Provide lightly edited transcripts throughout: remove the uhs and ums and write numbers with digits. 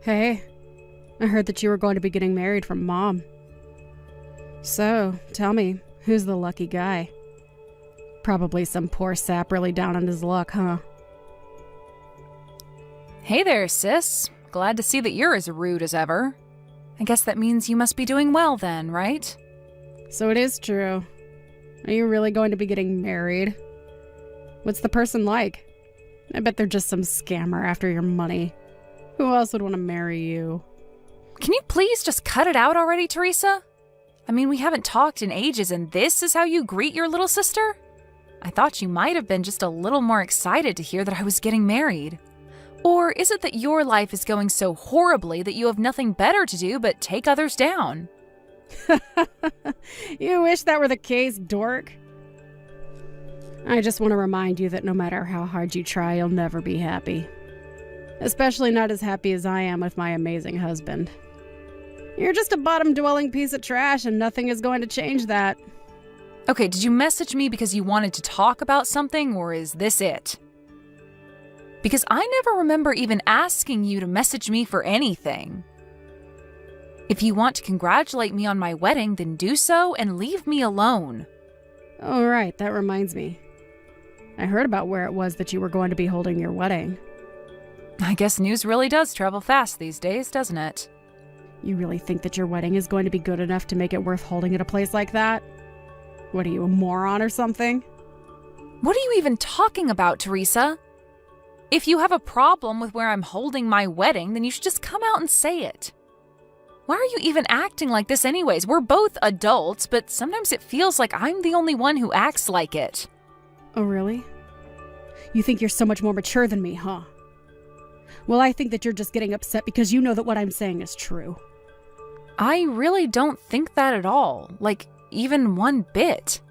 Hey, I heard that you were going to be getting married from Mom. So, tell me, who's the lucky guy? Probably some poor sap really down on his luck, huh? Hey there, sis. Glad to see that you're as rude as ever. I guess that means you must be doing well then, right? So it is true. Are you really going to be getting married? What's the person like? I bet they're just some scammer after your money. Who else would want to marry you? Can you please just cut it out already, Teresa? I mean, we haven't talked in ages and this is how you greet your little sister? I thought you might have been just a little more excited to hear that I was getting married. Or is it that your life is going so horribly that you have nothing better to do but take others down? You wish that were the case, dork. I just want to remind you that no matter how hard you try, you'll never be happy. Especially not as happy as I am with my amazing husband. You're just a bottom-dwelling piece of trash and nothing is going to change that. Okay, did you message me because you wanted to talk about something, or is this it? Because I never remember even asking you to message me for anything. If you want to congratulate me on my wedding, then do so and leave me alone. Oh, right, that reminds me. I heard about where it was that you were going to be holding your wedding. I guess news really does travel fast these days, doesn't it? You really think that your wedding is going to be good enough to make it worth holding at a place like that? What are you, a moron or something? What are you even talking about, Teresa? If you have a problem with where I'm holding my wedding, then you should just come out and say it. Why are you even acting like this anyways? We're both adults, but sometimes it feels like I'm the only one who acts like it. Oh, really? You think you're so much more mature than me, huh? Well, I think that you're just getting upset because you know that what I'm saying is true. I really don't think that at all. Like, even one bit.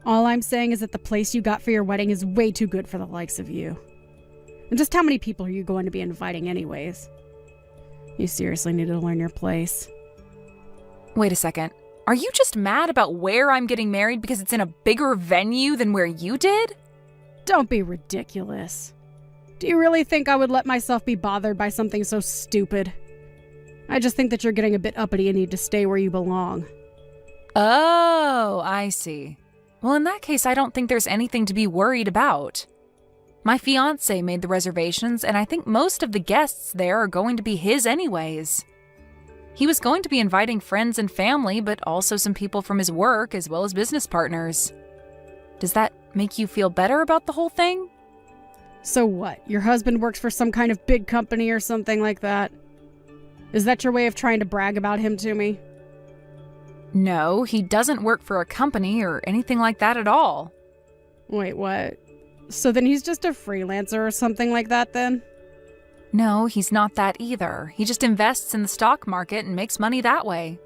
All I'm saying is that the place you got for your wedding is way too good for the likes of you. And just how many people are you going to be inviting anyways? You seriously need to learn your place. Wait a second. Are you just mad about where I'm getting married because it's in a bigger venue than where you did? Don't be ridiculous. Do you really think I would let myself be bothered by something so stupid? I just think that you're getting a bit uppity and need to stay where you belong. Oh, I see. Well, in that case, I don't think there's anything to be worried about. My fiancé made the reservations, and I think most of the guests there are going to be his anyways. He was going to be inviting friends and family, but also some people from his work as well as business partners. Does that make you feel better about the whole thing? So what? Your husband works for some kind of big company or something like that? Is that your way of trying to brag about him to me? No, he doesn't work for a company or anything like that at all. Wait, what? So then he's just a freelancer or something like that then? No, he's not that either. He just invests in the stock market and makes money that way.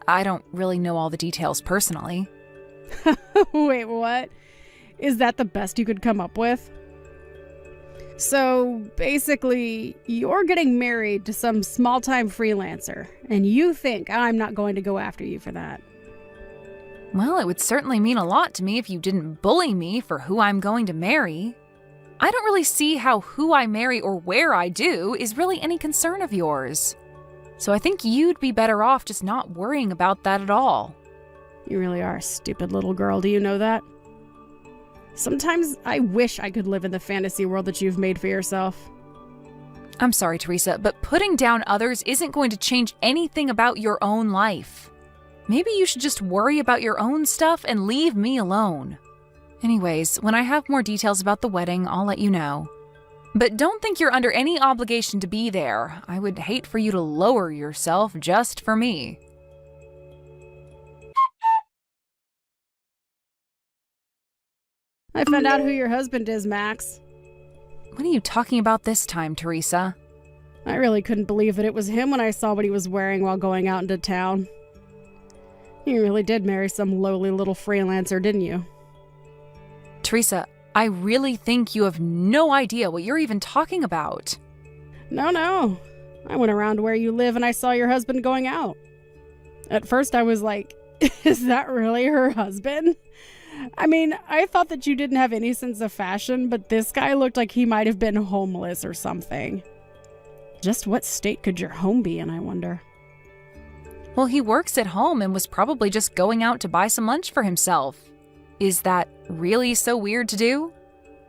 I don't really know all the details personally. Wait, what? Is that the best you could come up with? So, basically, you're getting married to some small-time freelancer, and you think I'm not going to go after you for that. Well, it would certainly mean a lot to me if you didn't bully me for who I'm going to marry. I don't really see how who I marry or where I do is really any concern of yours. So I think you'd be better off just not worrying about that at all. You really are a stupid little girl, do you know that? Sometimes I wish I could live in the fantasy world that you've made for yourself. I'm sorry, Teresa, but putting down others isn't going to change anything about your own life. Maybe you should just worry about your own stuff and leave me alone. Anyways, when I have more details about the wedding, I'll let you know. But don't think you're under any obligation to be there. I would hate for you to lower yourself just for me. I found out who your husband is, Max. What are you talking about this time, Teresa? I really couldn't believe that it was him when I saw what he was wearing while going out into town. You really did marry some lowly little freelancer, didn't you? Teresa, I really think you have no idea what you're even talking about. No. I went around where you live and I saw your husband going out. At first I was like, is that really her husband? I mean, I thought that you didn't have any sense of fashion, but this guy looked like he might have been homeless or something. Just what state could your home be in, I wonder? Well, he works at home and was probably just going out to buy some lunch for himself. Is that really so weird to do?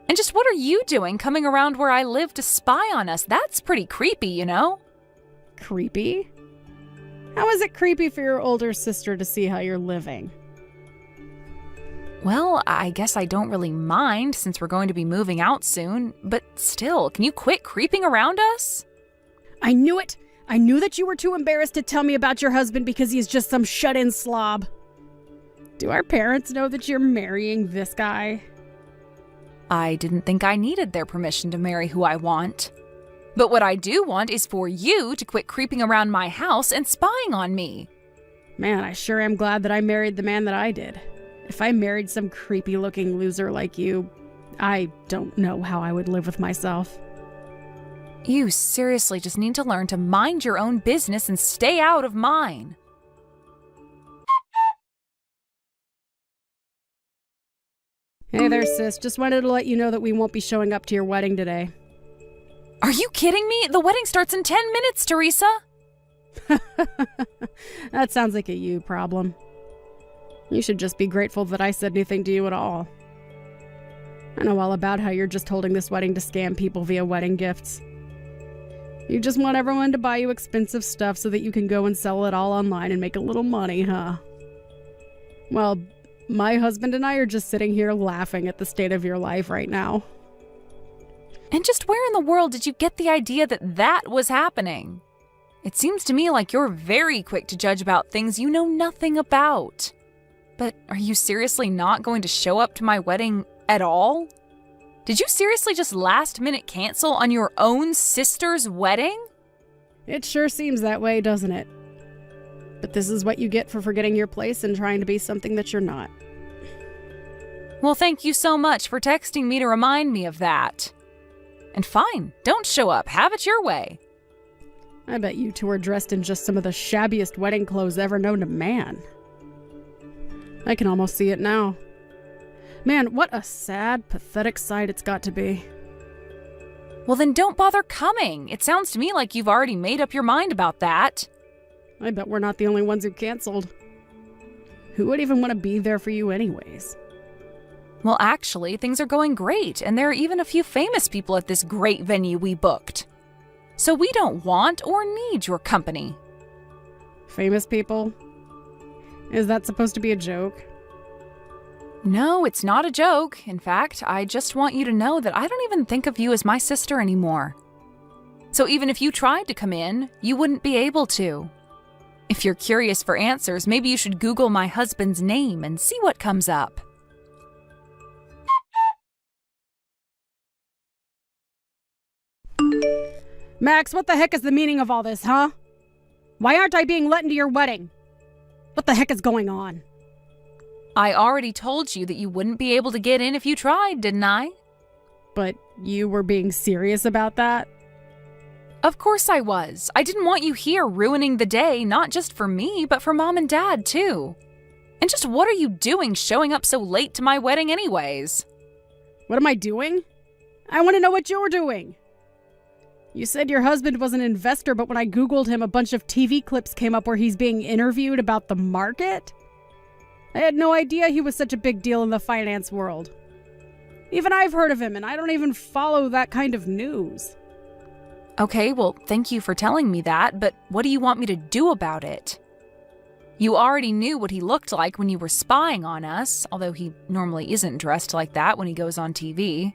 And just what are you doing coming around where I live to spy on us? That's pretty creepy, you know? Creepy? How is it creepy for your older sister to see how you're living? Well, I guess I don't really mind since we're going to be moving out soon, but still, can you quit creeping around us? I knew it! I knew that you were too embarrassed to tell me about your husband because he's just some shut-in slob. Do our parents know that you're marrying this guy? I didn't think I needed their permission to marry who I want. But what I do want is for you to quit creeping around my house and spying on me. Man, I sure am glad that I married the man that I did. If I married some creepy-looking loser like you, I don't know how I would live with myself. You seriously just need to learn to mind your own business and stay out of mine. Hey there, sis. Just wanted to let you know that we won't be showing up to your wedding today. Are you kidding me? The wedding starts in 10 minutes, Teresa. That sounds like a you problem. You should just be grateful that I said anything to you at all. I know all about how you're just holding this wedding to scam people via wedding gifts. You just want everyone to buy you expensive stuff so that you can go and sell it all online and make a little money, huh? Well, my husband and I are just sitting here laughing at the state of your life right now. And just where in the world did you get the idea that that was happening? It seems to me like you're very quick to judge about things you know nothing about. But are you seriously not going to show up to my wedding at all? Did you seriously just last-minute cancel on your own sister's wedding? It sure seems that way, doesn't it? But this is what you get for forgetting your place and trying to be something that you're not. Well, thank you so much for texting me to remind me of that. And fine, don't show up. Have it your way. I bet you two are dressed in just some of the shabbiest wedding clothes ever known to man. I can almost see it now. Man, what a sad, pathetic sight it's got to be. Well, then don't bother coming. It sounds to me like you've already made up your mind about that. I bet we're not the only ones who canceled. Who would even want to be there for you anyways? Well, actually, things are going great, and there are even a few famous people at this great venue we booked. So we don't want or need your company. Famous people? Is that supposed to be a joke? No, it's not a joke. In fact, I just want you to know that I don't even think of you as my sister anymore. So even if you tried to come in, you wouldn't be able to. If you're curious for answers, maybe you should Google my husband's name and see what comes up. Max, what the heck is the meaning of all this, huh? Why aren't I being let into your wedding? What the heck is going on? I already told you that you wouldn't be able to get in if you tried, didn't I? But you were being serious about that? Of course I was. I didn't want you here ruining the day, not just for me, but for Mom and Dad, too. And just what are you doing showing up so late to my wedding anyways? What am I doing? I want to know what you're doing. You said your husband was an investor, but when I Googled him, a bunch of TV clips came up where he's being interviewed about the market. I had no idea he was such a big deal in the finance world. Even I've heard of him, and I don't even follow that kind of news. Okay, well, thank you for telling me that, but what do you want me to do about it? You already knew what he looked like when you were spying on us, although he normally isn't dressed like that when he goes on TV.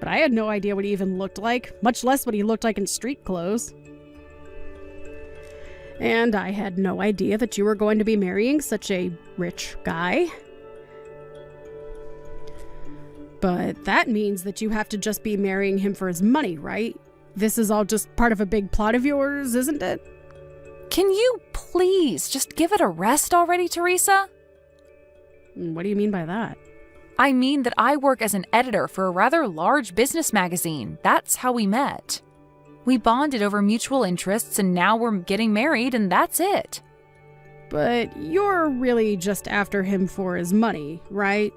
But I had no idea what he even looked like, much less what he looked like in street clothes. And I had no idea that you were going to be marrying such a rich guy. But that means that you have to just be marrying him for his money, right? This is all just part of a big plot of yours, isn't it? Can you please just give it a rest already, Teresa? What do you mean by that? I mean that I work as an editor for a rather large business magazine. That's how we met. We bonded over mutual interests, and now we're getting married, and that's it. But you're really just after him for his money, right?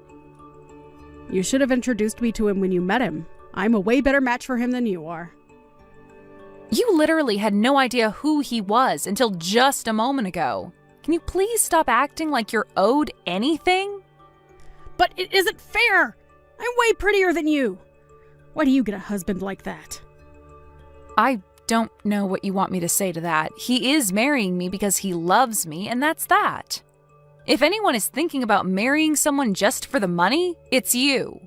You should have introduced me to him when you met him. I'm a way better match for him than you are. You literally had no idea who he was until just a moment ago. Can you please stop acting like you're owed anything? But it isn't fair! I'm way prettier than you! Why do you get a husband like that? I don't know what you want me to say to that. He is marrying me because he loves me, and that's that. If anyone is thinking about marrying someone just for the money, it's you.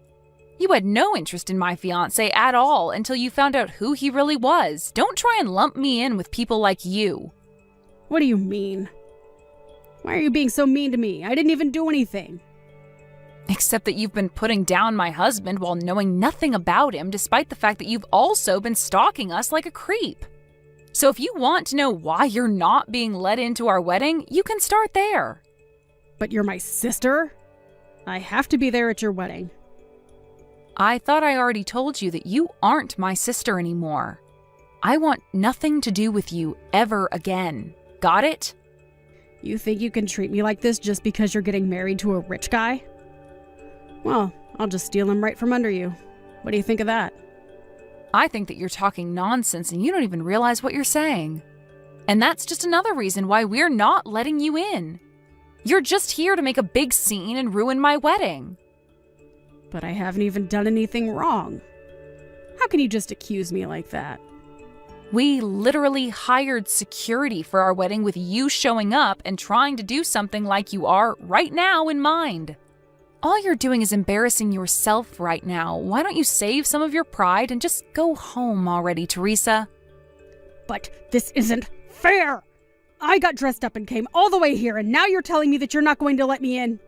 You had no interest in my fiancé at all until you found out who he really was. Don't try and lump me in with people like you. What do you mean? Why are you being so mean to me? I didn't even do anything. Except that you've been putting down my husband while knowing nothing about him, despite the fact that you've also been stalking us like a creep. So if you want to know why you're not being let into our wedding, you can start there. But you're my sister? I have to be there at your wedding. I thought I already told you that you aren't my sister anymore. I want nothing to do with you ever again. Got it? You think you can treat me like this just because you're getting married to a rich guy? Well, I'll just steal him right from under you. What do you think of that? I think that you're talking nonsense and you don't even realize what you're saying. And that's just another reason why we're not letting you in. You're just here to make a big scene and ruin my wedding. But I haven't even done anything wrong. How can you just accuse me like that? We literally hired security for our wedding with you showing up and trying to do something like you are right now in mind. All you're doing is embarrassing yourself right now. Why don't you save some of your pride and just go home already, Teresa? But this isn't fair! I got dressed up and came all the way here, and now you're telling me that you're not going to let me in?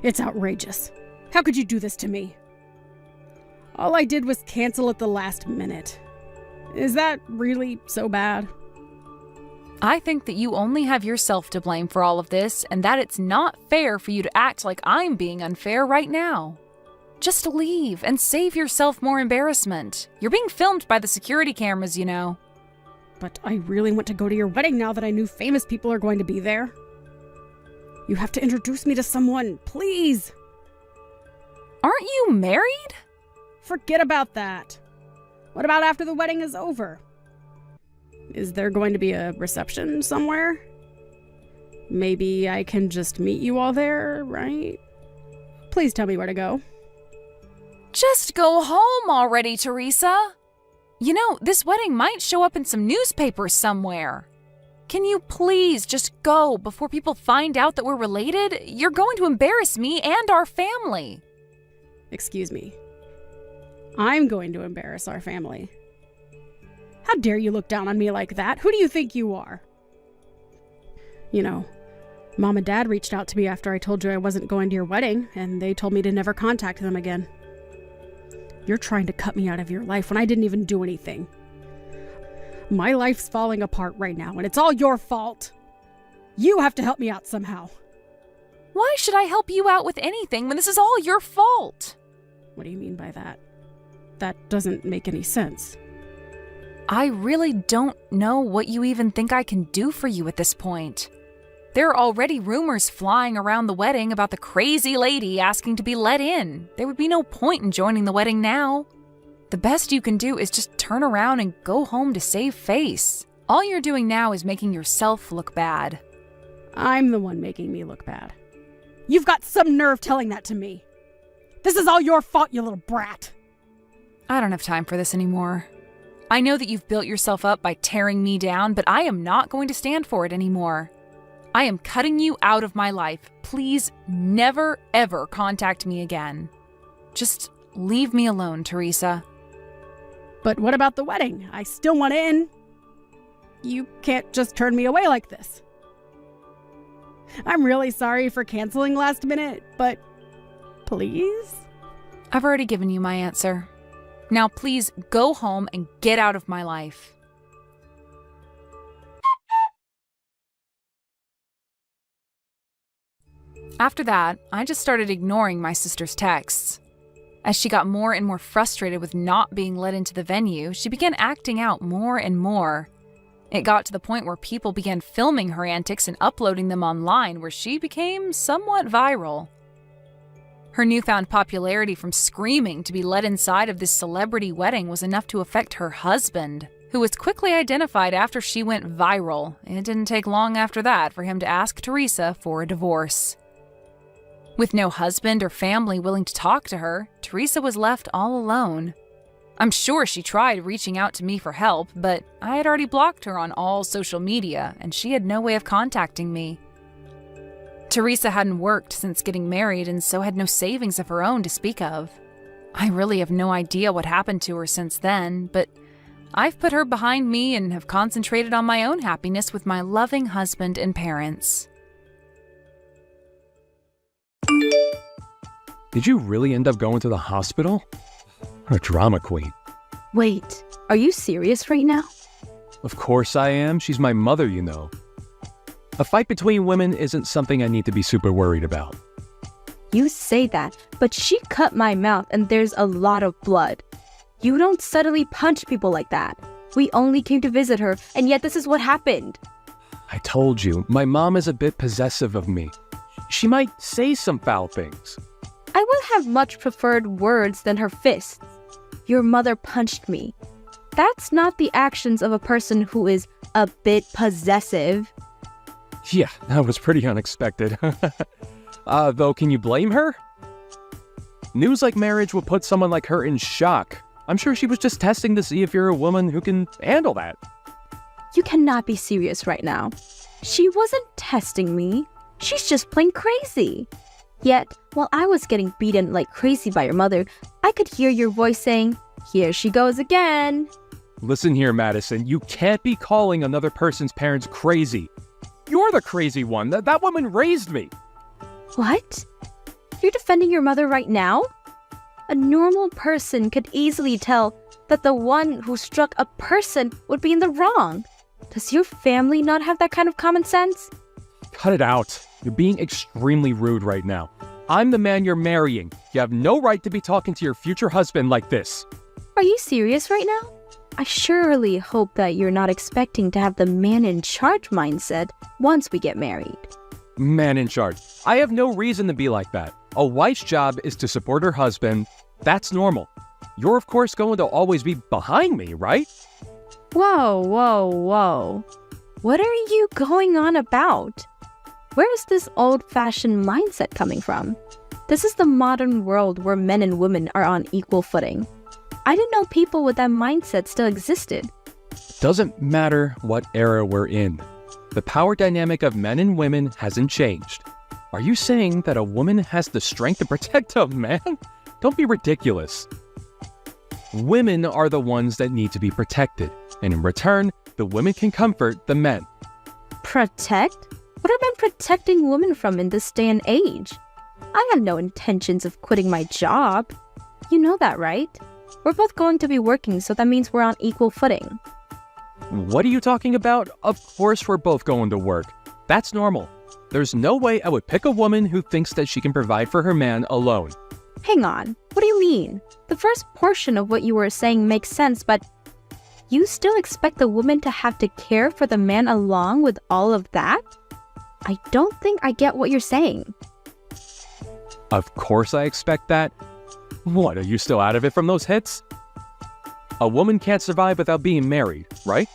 It's outrageous. How could you do this to me? All I did was cancel at the last minute. Is that really so bad? I think that you only have yourself to blame for all of this, and that it's not fair for you to act like I'm being unfair right now. Just leave and save yourself more embarrassment. You're being filmed by the security cameras, you know. But I really want to go to your wedding now that I knew famous people are going to be there. You have to introduce me to someone, please. Aren't you married? Forget about that. What about after the wedding is over? Is there going to be a reception somewhere? Maybe I can just meet you all there, right? Please tell me where to go. Just go home already, Teresa. You know, this wedding might show up in some newspapers somewhere. Can you please just go before people find out that we're related? You're going to embarrass me and our family. Excuse me. I'm going to embarrass our family. How dare you look down on me like that? Who do you think you are? You know, Mom and Dad reached out to me after I told you I wasn't going to your wedding, and they told me to never contact them again. You're trying to cut me out of your life when I didn't even do anything. My life's falling apart right now, and it's all your fault. You have to help me out somehow. Why should I help you out with anything when this is all your fault? What do you mean by that? That doesn't make any sense. I really don't know what you even think I can do for you at this point. There are already rumors flying around the wedding about the crazy lady asking to be let in. There would be no point in joining the wedding now. The best you can do is just turn around and go home to save face. All you're doing now is making yourself look bad. I'm the one making me look bad. You've got some nerve telling that to me. This is all your fault, you little brat. I don't have time for this anymore. I know that you've built yourself up by tearing me down, but I am not going to stand for it anymore. I am cutting you out of my life. Please never, ever contact me again. Just leave me alone, Teresa. But what about the wedding? I still want in. You can't just turn me away like this. I'm really sorry for canceling last minute, but please? I've already given you my answer. Now please go home and get out of my life. After that, I just started ignoring my sister's texts. As she got more and more frustrated with not being let into the venue, she began acting out more and more. It got to the point where people began filming her antics and uploading them online, where she became somewhat viral. Her newfound popularity from screaming to be let inside of this celebrity wedding was enough to affect her husband, who was quickly identified after she went viral. It didn't take long after that for him to ask Teresa for a divorce. With no husband or family willing to talk to her, Teresa was left all alone. I'm sure she tried reaching out to me for help, but I had already blocked her on all social media, and she had no way of contacting me. Teresa hadn't worked since getting married and so had no savings of her own to speak of. I really have no idea what happened to her since then, but I've put her behind me and have concentrated on my own happiness with my loving husband and parents. Did you really end up going to the hospital? What a drama queen. Wait, are you serious right now? Of course I am. She's my mother, you know. A fight between women isn't something I need to be super worried about. You say that, but she cut my mouth and there's a lot of blood. You don't suddenly punch people like that. We only came to visit her, and yet this is what happened. I told you, my mom is a bit possessive of me. She might say some foul things. I would have much preferred words than her fists. Your mother punched me. That's not the actions of a person who is a bit possessive. Yeah, that was pretty unexpected. Though, can you blame her? News like marriage would put someone like her in shock. I'm sure she was just testing to see if you're a woman who can handle that. You cannot be serious right now. She wasn't testing me. She's just plain crazy. Yet, while I was getting beaten like crazy by your mother, I could hear your voice saying, "Here she goes again." Listen here, Madison, you can't be calling another person's parents crazy. You're the crazy one. That woman raised me. What? You're defending your mother right now? A normal person could easily tell that the one who struck a person would be in the wrong. Does your family not have that kind of common sense? Cut it out. You're being extremely rude right now. I'm the man you're marrying. You have no right to be talking to your future husband like this. Are you serious right now? I surely hope that you're not expecting to have the man in charge mindset once we get married. Man in charge. I have no reason to be like that. A wife's job is to support her husband. That's normal. You're of course going to always be behind me, right? Whoa, whoa, whoa. What are you going on about? Where is this old-fashioned mindset coming from? This is the modern world where men and women are on equal footing. I didn't know people with that mindset still existed. Doesn't matter what era we're in. The power dynamic of men and women hasn't changed. Are you saying that a woman has the strength to protect a man? Don't be ridiculous. Women are the ones that need to be protected, and in return, the women can comfort the men. Protect? What are men protecting women from in this day and age? I have no intentions of quitting my job. You know that, right? We're both going to be working, so that means we're on equal footing. What are you talking about? Of course we're both going to work. That's normal. There's no way I would pick a woman who thinks that she can provide for her man alone. Hang on, what do you mean? The first portion of what you were saying makes sense, but you still expect the woman to have to care for the man along with all of that? I don't think I get what you're saying. Of course I expect that. What, are you still out of it from those hits? A woman can't survive without being married, right?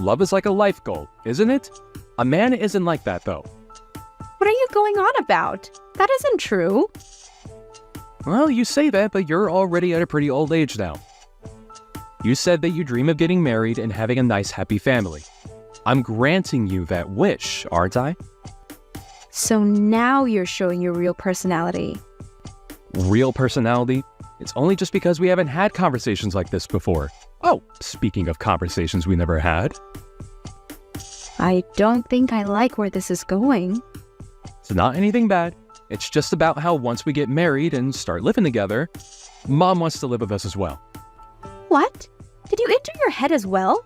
Love is like a life goal, isn't it? A man isn't like that, though. What are you going on about? That isn't true. Well, you say that, but you're already at a pretty old age now. You said that you dream of getting married and having a nice, happy family. I'm granting you that wish, aren't I? So now you're showing your real personality. Real personality? It's only just because we haven't had conversations like this before. Oh, speaking of conversations we never had. I don't think I like where this is going. It's not anything bad. It's just about how once we get married and start living together, Mom wants to live with us as well. What? Did you enter your head as well?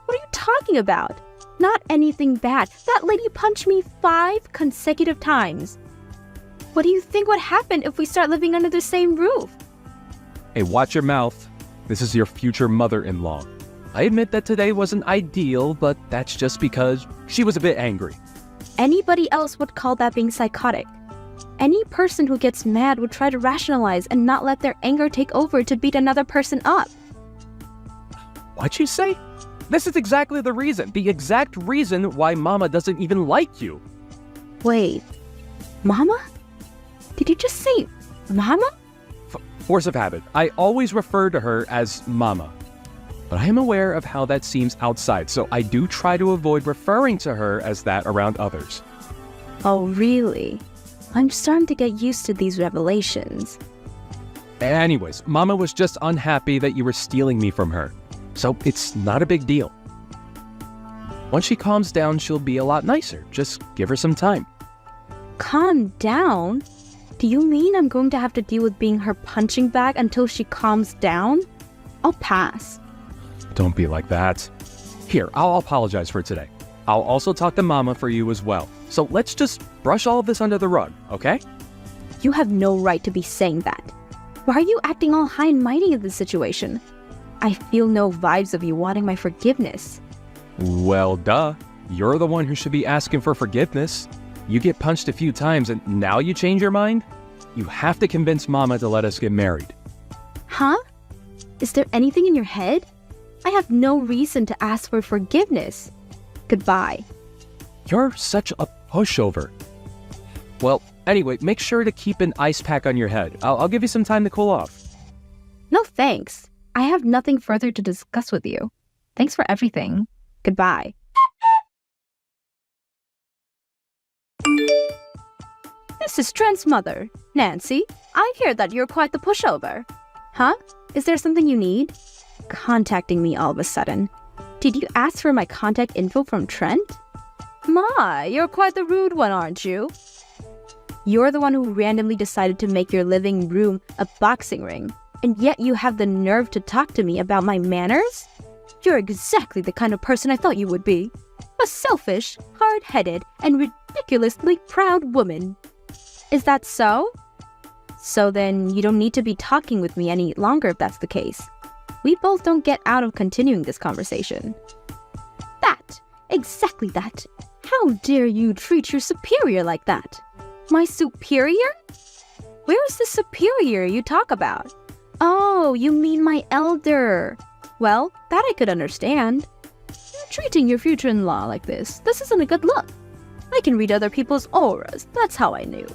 What are you talking about? Not anything bad. That lady punched me 5 consecutive times. What do you think would happen if we start living under the same roof? Hey, watch your mouth. This is your future mother-in-law. I admit that today wasn't ideal, but that's just because she was a bit angry. Anybody else would call that being psychotic. Any person who gets mad would try to rationalize and not let their anger take over to beat another person up. What'd you say? This is exactly the exact reason why Mama doesn't even like you. Wait, Mama? Did you just say Mama? Force of habit. I always refer to her as Mama. But I am aware of how that seems outside, so I do try to avoid referring to her as that around others. Oh, really? I'm starting to get used to these revelations. Anyways, Mama was just unhappy that you were stealing me from her. So it's not a big deal. Once she calms down, she'll be a lot nicer. Just give her some time. Calm down? Do you mean I'm going to have to deal with being her punching bag until she calms down? I'll pass. Don't be like that. Here, I'll apologize for today. I'll also talk to Mama for you as well. So let's just brush all of this under the rug, okay? You have no right to be saying that. Why are you acting all high and mighty in this situation? I feel no vibes of you wanting my forgiveness. Well, duh. You're the one who should be asking for forgiveness. You get punched a few times and now you change your mind? You have to convince Mama to let us get married. Huh? Is there anything in your head? I have no reason to ask for forgiveness. Goodbye. You're such a pushover. Well, anyway, make sure to keep an ice pack on your head. I'll give you some time to cool off. No thanks. I have nothing further to discuss with you. Thanks for everything. Goodbye. This is Trent's mother, Nancy. I hear that you're quite the pushover. Huh? Is there something you need? Contacting me all of a sudden. Did you ask for my contact info from Trent? My, you're quite the rude one, aren't you? You're the one who randomly decided to make your living room a boxing ring, and yet you have the nerve to talk to me about my manners? You're exactly the kind of person I thought you would be. A selfish, hard-headed, and ridiculously proud woman. Is that so? So then you don't need to be talking with me any longer if that's the case. We both don't get out of continuing this conversation. That! Exactly that! How dare you treat your superior like that? My superior? Where's the superior you talk about? Oh, you mean my elder. Well, that I could understand. You're treating your future-in-law like this isn't a good look. I can read other people's auras, that's how I knew.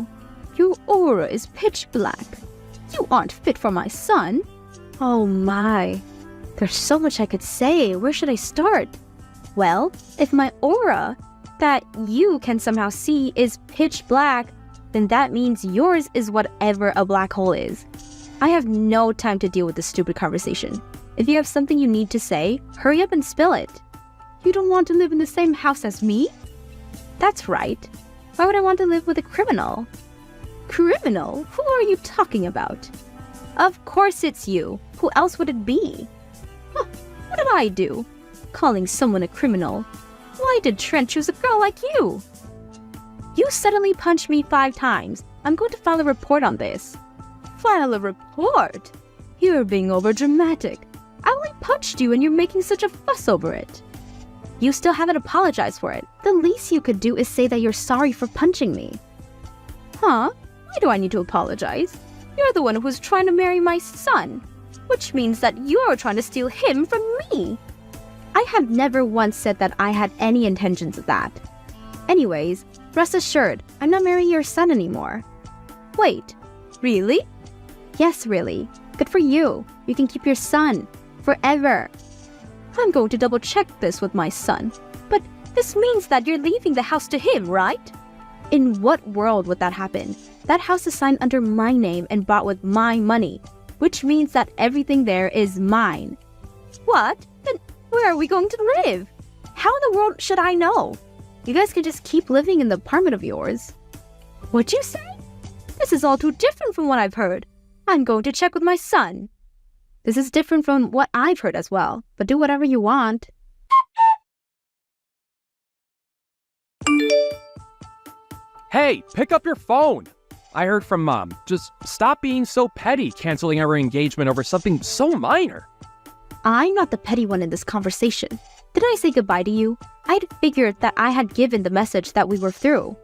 Your aura is pitch black. You aren't fit for my son. Oh my. There's so much I could say. Where should I start? Well, if my aura, that you can somehow see, is pitch black, then that means yours is whatever a black hole is. I have no time to deal with this stupid conversation. If you have something you need to say, hurry up and spill it. You don't want to live in the same house as me? That's right. Why would I want to live with a criminal? Criminal? Who are you talking about? Of course it's you. Who else would it be? Huh, what did I do? Calling someone a criminal? Why did Trent choose a girl like you? You suddenly punched me 5 times. I'm going to file a report on this. File a report? You're being overdramatic. I only punched you and you're making such a fuss over it. You still haven't apologized for it. The least you could do is say that you're sorry for punching me. Huh? Why do I need to apologize? You're the one who was trying to marry my son, which means that you're trying to steal him from me. I have never once said that I had any intentions of that. Anyways, rest assured, I'm not marrying your son anymore. Wait, really? Yes, really. Good for you. You can keep your son. Forever. I'm going to double check this with my son. But this means that you're leaving the house to him, right? In what world would that happen? That house is signed under my name and bought with my money, which means that everything there is mine. What? Then where are we going to live? How in the world should I know? You guys can just keep living in the apartment of yours. What'd you say? This is all too different from what I've heard. I'm going to check with my son. This is different from what I've heard as well, but do whatever you want. Hey, pick up your phone! I heard from Mom. Just stop being so petty, canceling our engagement over something so minor. I'm not the petty one in this conversation. Did I say goodbye to you? I'd figured that I had given the message that we were through.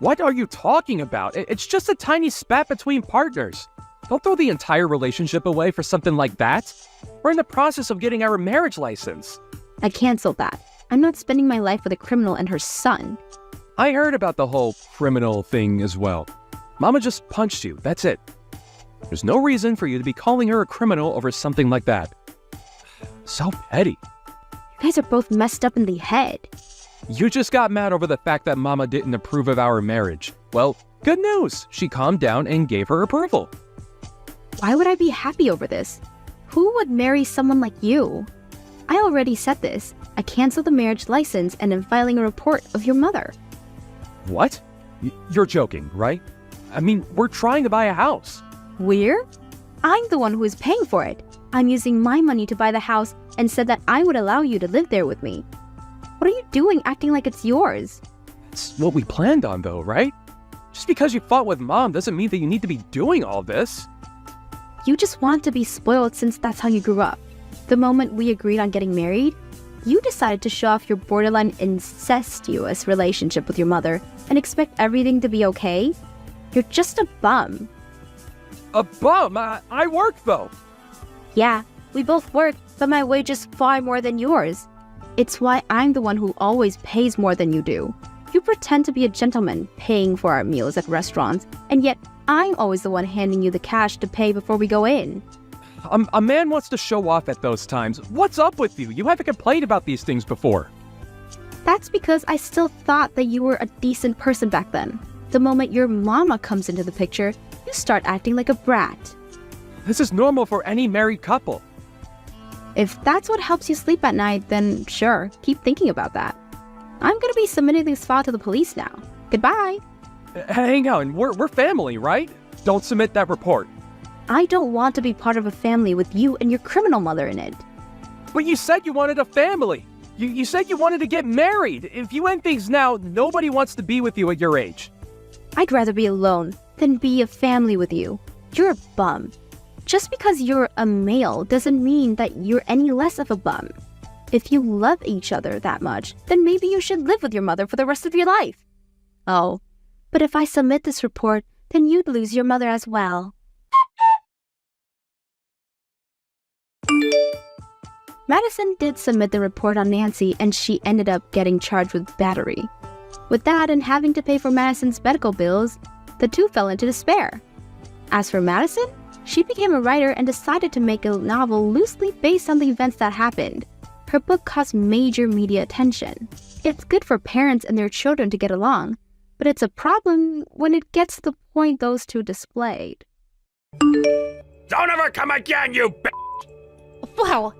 What are you talking about? It's just a tiny spat between partners. Don't throw the entire relationship away for something like that. We're in the process of getting our marriage license. I canceled that. I'm not spending my life with a criminal and her son. I heard about the whole criminal thing as well. Mama just punched you, that's it. There's no reason for you to be calling her a criminal over something like that. So petty. You guys are both messed up in the head. You just got mad over the fact that Mama didn't approve of our marriage. Well, good news. She calmed down and gave her approval. Why would I be happy over this? Who would marry someone like you? I already said this. I canceled the marriage license and am filing a report of your mother. What? You're joking, right? I mean, we're trying to buy a house. We're? I'm the one who is paying for it. I'm using my money to buy the house and said that I would allow you to live there with me. What are you doing acting like it's yours? It's what we planned on though, right? Just because you fought with Mom doesn't mean that you need to be doing all this. You just want to be spoiled since that's how you grew up. The moment we agreed on getting married, you decided to show off your borderline incestuous relationship with your mother and expect everything to be okay? You're just a bum. A bum? I work though. Yeah, we both work, but my wage is far more than yours. It's why I'm the one who always pays more than you do. You pretend to be a gentleman, paying for our meals at restaurants, and yet I'm always the one handing you the cash to pay before we go in. A man wants to show off at those times. What's up with you? You haven't complained about these things before. That's because I still thought that you were a decent person back then. The moment your mama comes into the picture, you start acting like a brat. This is normal for any married couple. If that's what helps you sleep at night, then sure, keep thinking about that. I'm gonna be submitting this file to the police now. Goodbye. Hang on, we're family, right? Don't submit that report. I don't want to be part of a family with you and your criminal mother in it. But you said you wanted a family. You said you wanted to get married. If you end things now, nobody wants to be with you at your age. I'd rather be alone than be a family with you. You're a bum. Just because you're a male doesn't mean that you're any less of a bum. If you love each other that much, then maybe you should live with your mother for the rest of your life. Oh, but if I submit this report, then you'd lose your mother as well. Madison did submit the report on Nancy, and she ended up getting charged with battery. With that and having to pay for Madison's medical bills, the two fell into despair. As for Madison, she became a writer and decided to make a novel loosely based on the events that happened. Her book caused major media attention. It's good for parents and their children to get along, but it's a problem when it gets to the point those two displayed. Don't ever come again, you b****! Wow,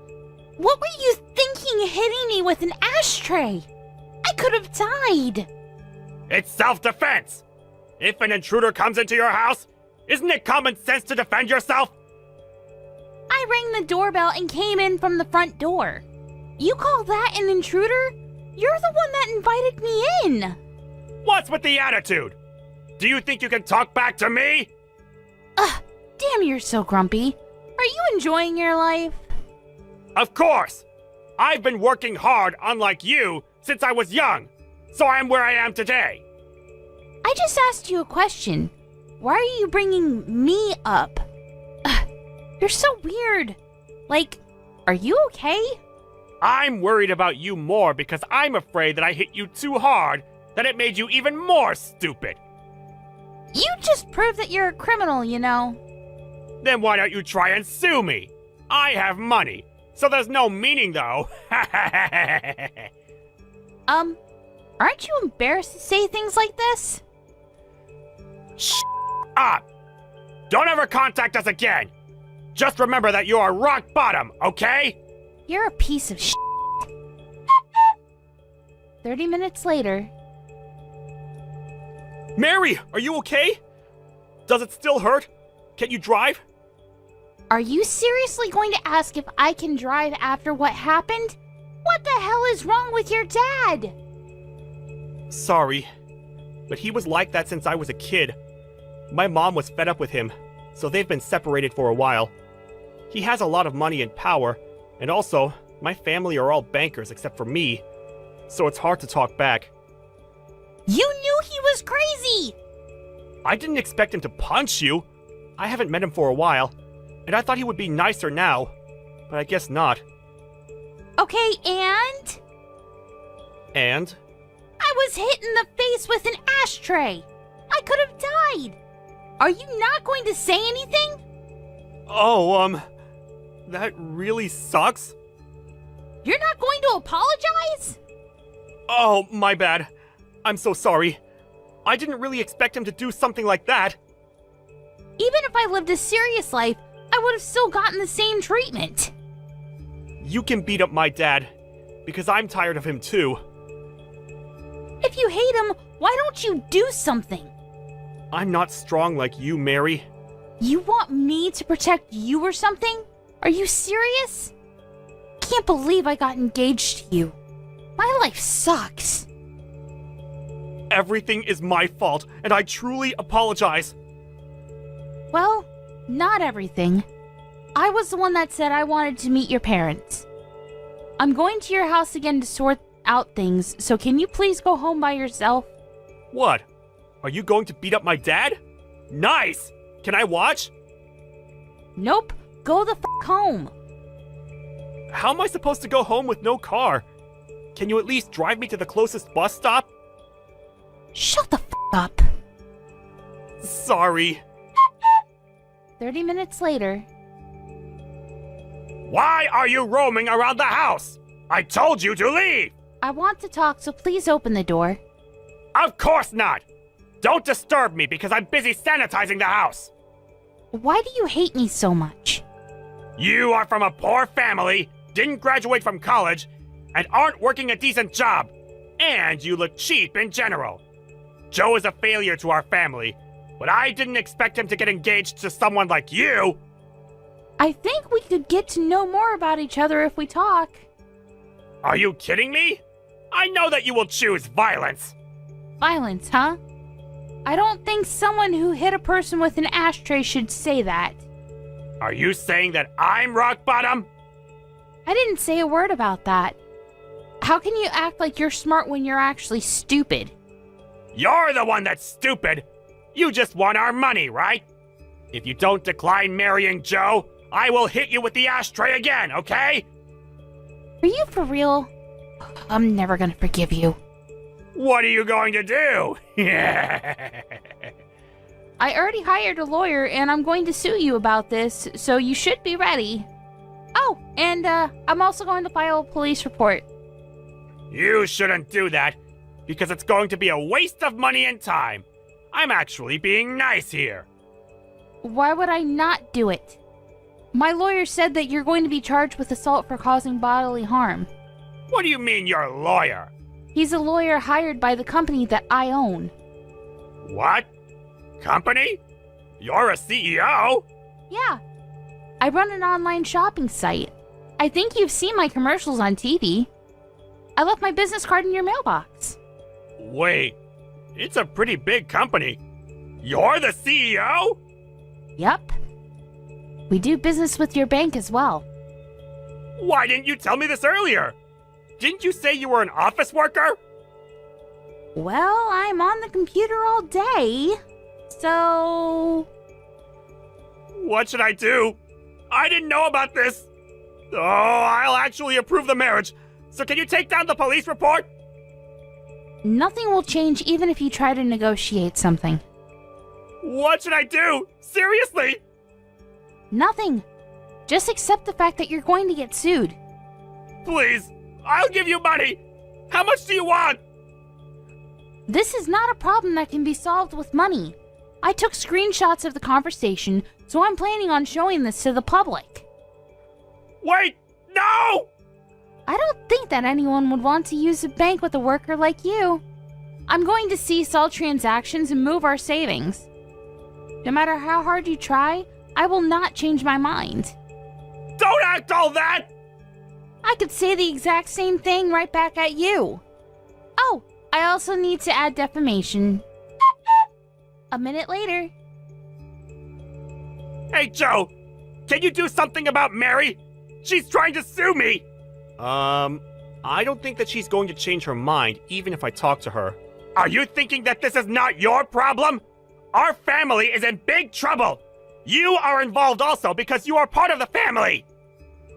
what were you thinking hitting me with an ashtray? I could have died. It's self-defense! If an intruder comes into your house, isn't it common sense to defend yourself? I rang the doorbell and came in from the front door. You call that an intruder? You're the one that invited me in. What's with the attitude? Do you think you can talk back to me? Damn, you're so grumpy. Are you enjoying your life? Of course! I've been working hard, unlike you, since I was young, so I'm where I am today. I just asked you a question. Why are you bringing me up? You're so weird. Like, are you okay? I'm worried about you more because I'm afraid that I hit you too hard, that it made you even more stupid. You just proved that you're a criminal, you know. Then why don't you try and sue me? I have money, so there's no meaning though. Aren't you embarrassed to say things like this? Shut up! Don't ever contact us again! Just remember that you are rock bottom, okay? You're a piece of shit. 30 minutes later. Mary, are you okay? Does it still hurt? Can you drive? Are you seriously going to ask if I can drive after what happened? What the hell is wrong with your dad? Sorry, but he was like that since I was a kid. My mom was fed up with him, so they've been separated for a while. He has a lot of money and power, and also, my family are all bankers except for me, so it's hard to talk back. You knew he was crazy! I didn't expect him to punch you. I haven't met him for a while, and I thought he would be nicer now, but I guess not. Okay, and? And? I was hit in the face with an ashtray. I could have died. Are you not going to say anything? Oh, that really sucks. You're not going to apologize? Oh, my bad. I'm so sorry. I didn't really expect him to do something like that. Even if I lived a serious life, I would have still gotten the same treatment. You can beat up my dad, because I'm tired of him too. If you hate him, why don't you do something? I'm not strong like you, Mary. You want me to protect you or something? Are you serious? Can't believe I got engaged to you. My life sucks. Everything is my fault, and I truly apologize. Well, not everything. I was the one that said I wanted to meet your parents. I'm going to your house again to sort out things, so can you please go home by yourself? What? Are you going to beat up my dad? Nice! Can I watch? Nope. Go the f*** home. How am I supposed to go home with no car? Can you at least drive me to the closest bus stop? Shut the f*** up. Sorry. 30 minutes later. Why are you roaming around the house? I told you to leave! I want to talk, so please open the door. Of course not! Don't disturb me because I'm busy sanitizing the house! Why do you hate me so much? You are from a poor family, didn't graduate from college, and aren't working a decent job. And you look cheap in general. Joe is a failure to our family, but I didn't expect him to get engaged to someone like you! I think we could get to know more about each other if we talk. Are you kidding me? I know that you will choose violence! Violence, huh? I don't think someone who hit a person with an ashtray should say that. Are you saying that I'm rock bottom? I didn't say a word about that. How can you act like you're smart when you're actually stupid? You're the one that's stupid! You just want our money, right? If you don't decline marrying Joe, I will hit you with the ashtray again, okay? Are you for real? I'm never gonna forgive you. What are you going to do? I already hired a lawyer and I'm going to sue you about this, so you should be ready. Oh, and I'm also going to file a police report. You shouldn't do that, because it's going to be a waste of money and time. I'm actually being nice here. Why would I not do it? My lawyer said that you're going to be charged with assault for causing bodily harm. What do you mean you're a lawyer? He's a lawyer hired by the company that I own. What? Company? You're a CEO? Yeah. I run an online shopping site. I think you've seen my commercials on TV. I left my business card in your mailbox. Wait, it's a pretty big company. You're the CEO? Yep. We do business with your bank as well. Why didn't you tell me this earlier? Didn't you say you were an office worker? Well, I'm on the computer all day, so... What should I do? I didn't know about this. Oh, I'll actually approve the marriage. So can you take down the police report? Nothing will change even if you try to negotiate something. What should I do? Seriously? Nothing. Just accept the fact that you're going to get sued. Please, I'll give you money. How much do you want? This is not a problem that can be solved with money. I took screenshots of the conversation, so I'm planning on showing this to the public. Wait, no! I don't think that anyone would want to use a bank with a worker like you. I'm going to cease all transactions and move our savings. No matter how hard you try, I will not change my mind. Don't act all that! I could say the exact same thing right back at you. Oh, I also need to add defamation. A minute later. Hey, Joe, can you do something about Mary? She's trying to sue me! I don't think that she's going to change her mind, even if I talk to her. Are you thinking that this is not your problem? Our family is in big trouble. You are involved also because you are part of the family.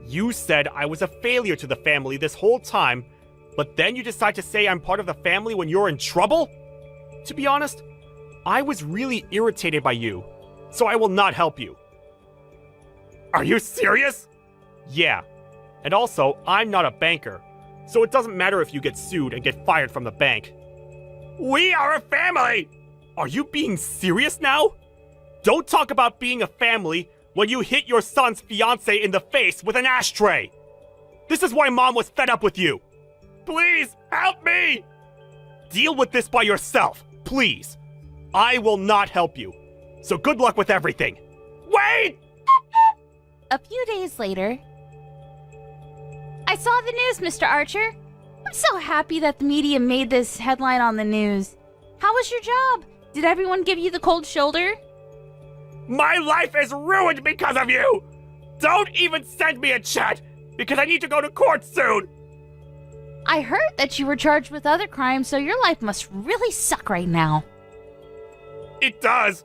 You said I was a failure to the family this whole time, but then you decide to say I'm part of the family when you're in trouble? To be honest, I was really irritated by you, so I will not help you. Are you serious? Yeah. And also, I'm not a banker, so it doesn't matter if you get sued and get fired from the bank. We are a family! Are you being serious now? Don't talk about being a family when you hit your son's fiancé in the face with an ashtray. This is why Mom was fed up with you. Please, help me! Deal with this by yourself, please. I will not help you. So good luck with everything. Wait! A few days later, I saw the news, Mr. Archer. I'm so happy that the media made this headline on the news. How was your job? Did everyone give you the cold shoulder? My life is ruined because of you! Don't even send me a chat, because I need to go to court soon! I heard that you were charged with other crimes, so your life must really suck right now. It does!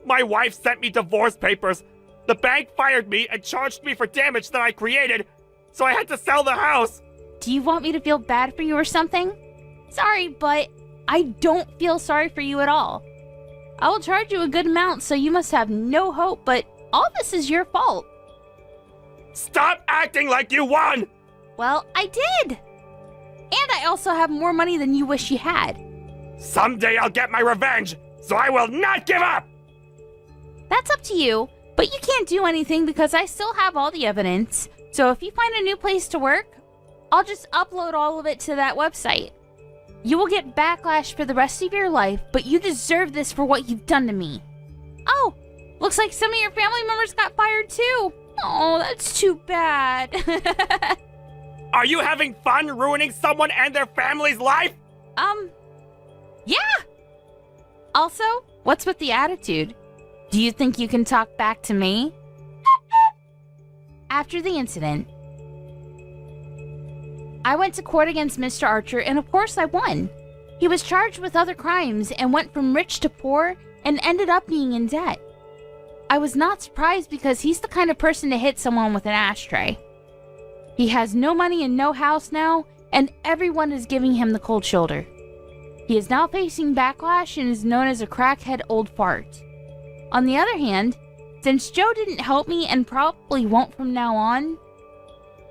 My wife sent me divorce papers. The bank fired me and charged me for damage that I created, so I had to sell the house. Do you want me to feel bad for you or something? Sorry, but I don't feel sorry for you at all. I will charge you a good amount, so you must have no hope, but all this is your fault. Stop acting like you won! Well, I did! And I also have more money than you wish you had. Someday I'll get my revenge, so I will not give up! That's up to you, but you can't do anything because I still have all the evidence. So if you find a new place to work, I'll just upload all of it to that website. You will get backlash for the rest of your life, but you deserve this for what you've done to me. Oh, looks like some of your family members got fired too. Oh, that's too bad. Are you having fun ruining someone and their family's life? Yeah. Also, what's with the attitude? Do you think you can talk back to me? After the incident, I went to court against Mr. Archer, and of course I won. He was charged with other crimes and went from rich to poor and ended up being in debt. I was not surprised because he's the kind of person to hit someone with an ashtray. He has no money and no house now, and everyone is giving him the cold shoulder. He is now facing backlash and is known as a crackhead old fart. On the other hand, since Joe didn't help me and probably won't from now on,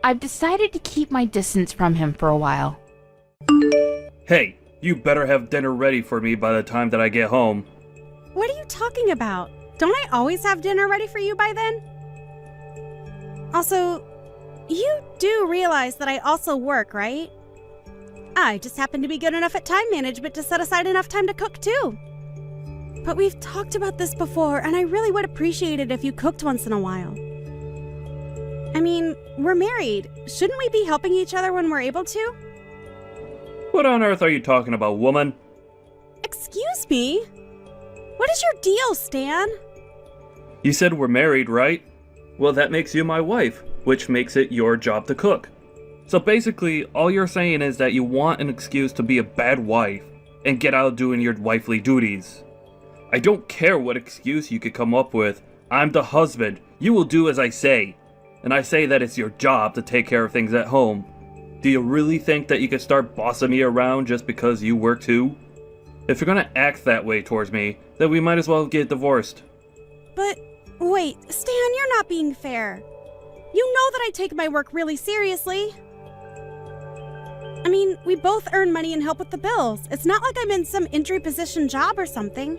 I've decided to keep my distance from him for a while. Hey, you better have dinner ready for me by the time that I get home. What are you talking about? Don't I always have dinner ready for you by then? Also, you do realize that I also work, right? I just happen to be good enough at time management to set aside enough time to cook too. But we've talked about this before, and I really would appreciate it if you cooked once in a while. I mean, we're married. Shouldn't we be helping each other when we're able to? What on earth are you talking about, woman? Excuse me? What is your deal, Stan? You said we're married, right? Well, that makes you my wife, which makes it your job to cook. So basically, all you're saying is that you want an excuse to be a bad wife and get out doing your wifely duties. I don't care what excuse you could come up with. I'm the husband. You will do as I say. And I say that it's your job to take care of things at home. Do you really think that you can start bossing me around just because you work too? If you're gonna act that way towards me, then we might as well get divorced. But, wait, Stan, you're not being fair. You know that I take my work really seriously. I mean, we both earn money and help with the bills. It's not like I'm in some entry position job or something.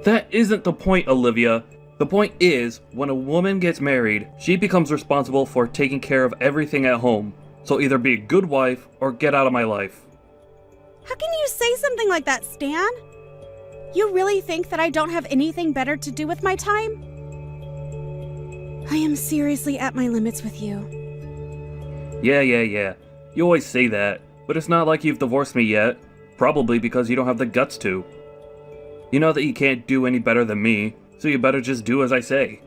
That isn't the point, Olivia. The point is, when a woman gets married, she becomes responsible for taking care of everything at home. So either be a good wife or get out of my life. How can you say something like that, Stan? You really think that I don't have anything better to do with my time? I am seriously at my limits with you. Yeah. You always say that, but it's not like you've divorced me yet. Probably because you don't have the guts to. You know that you can't do any better than me, so you better just do as I say.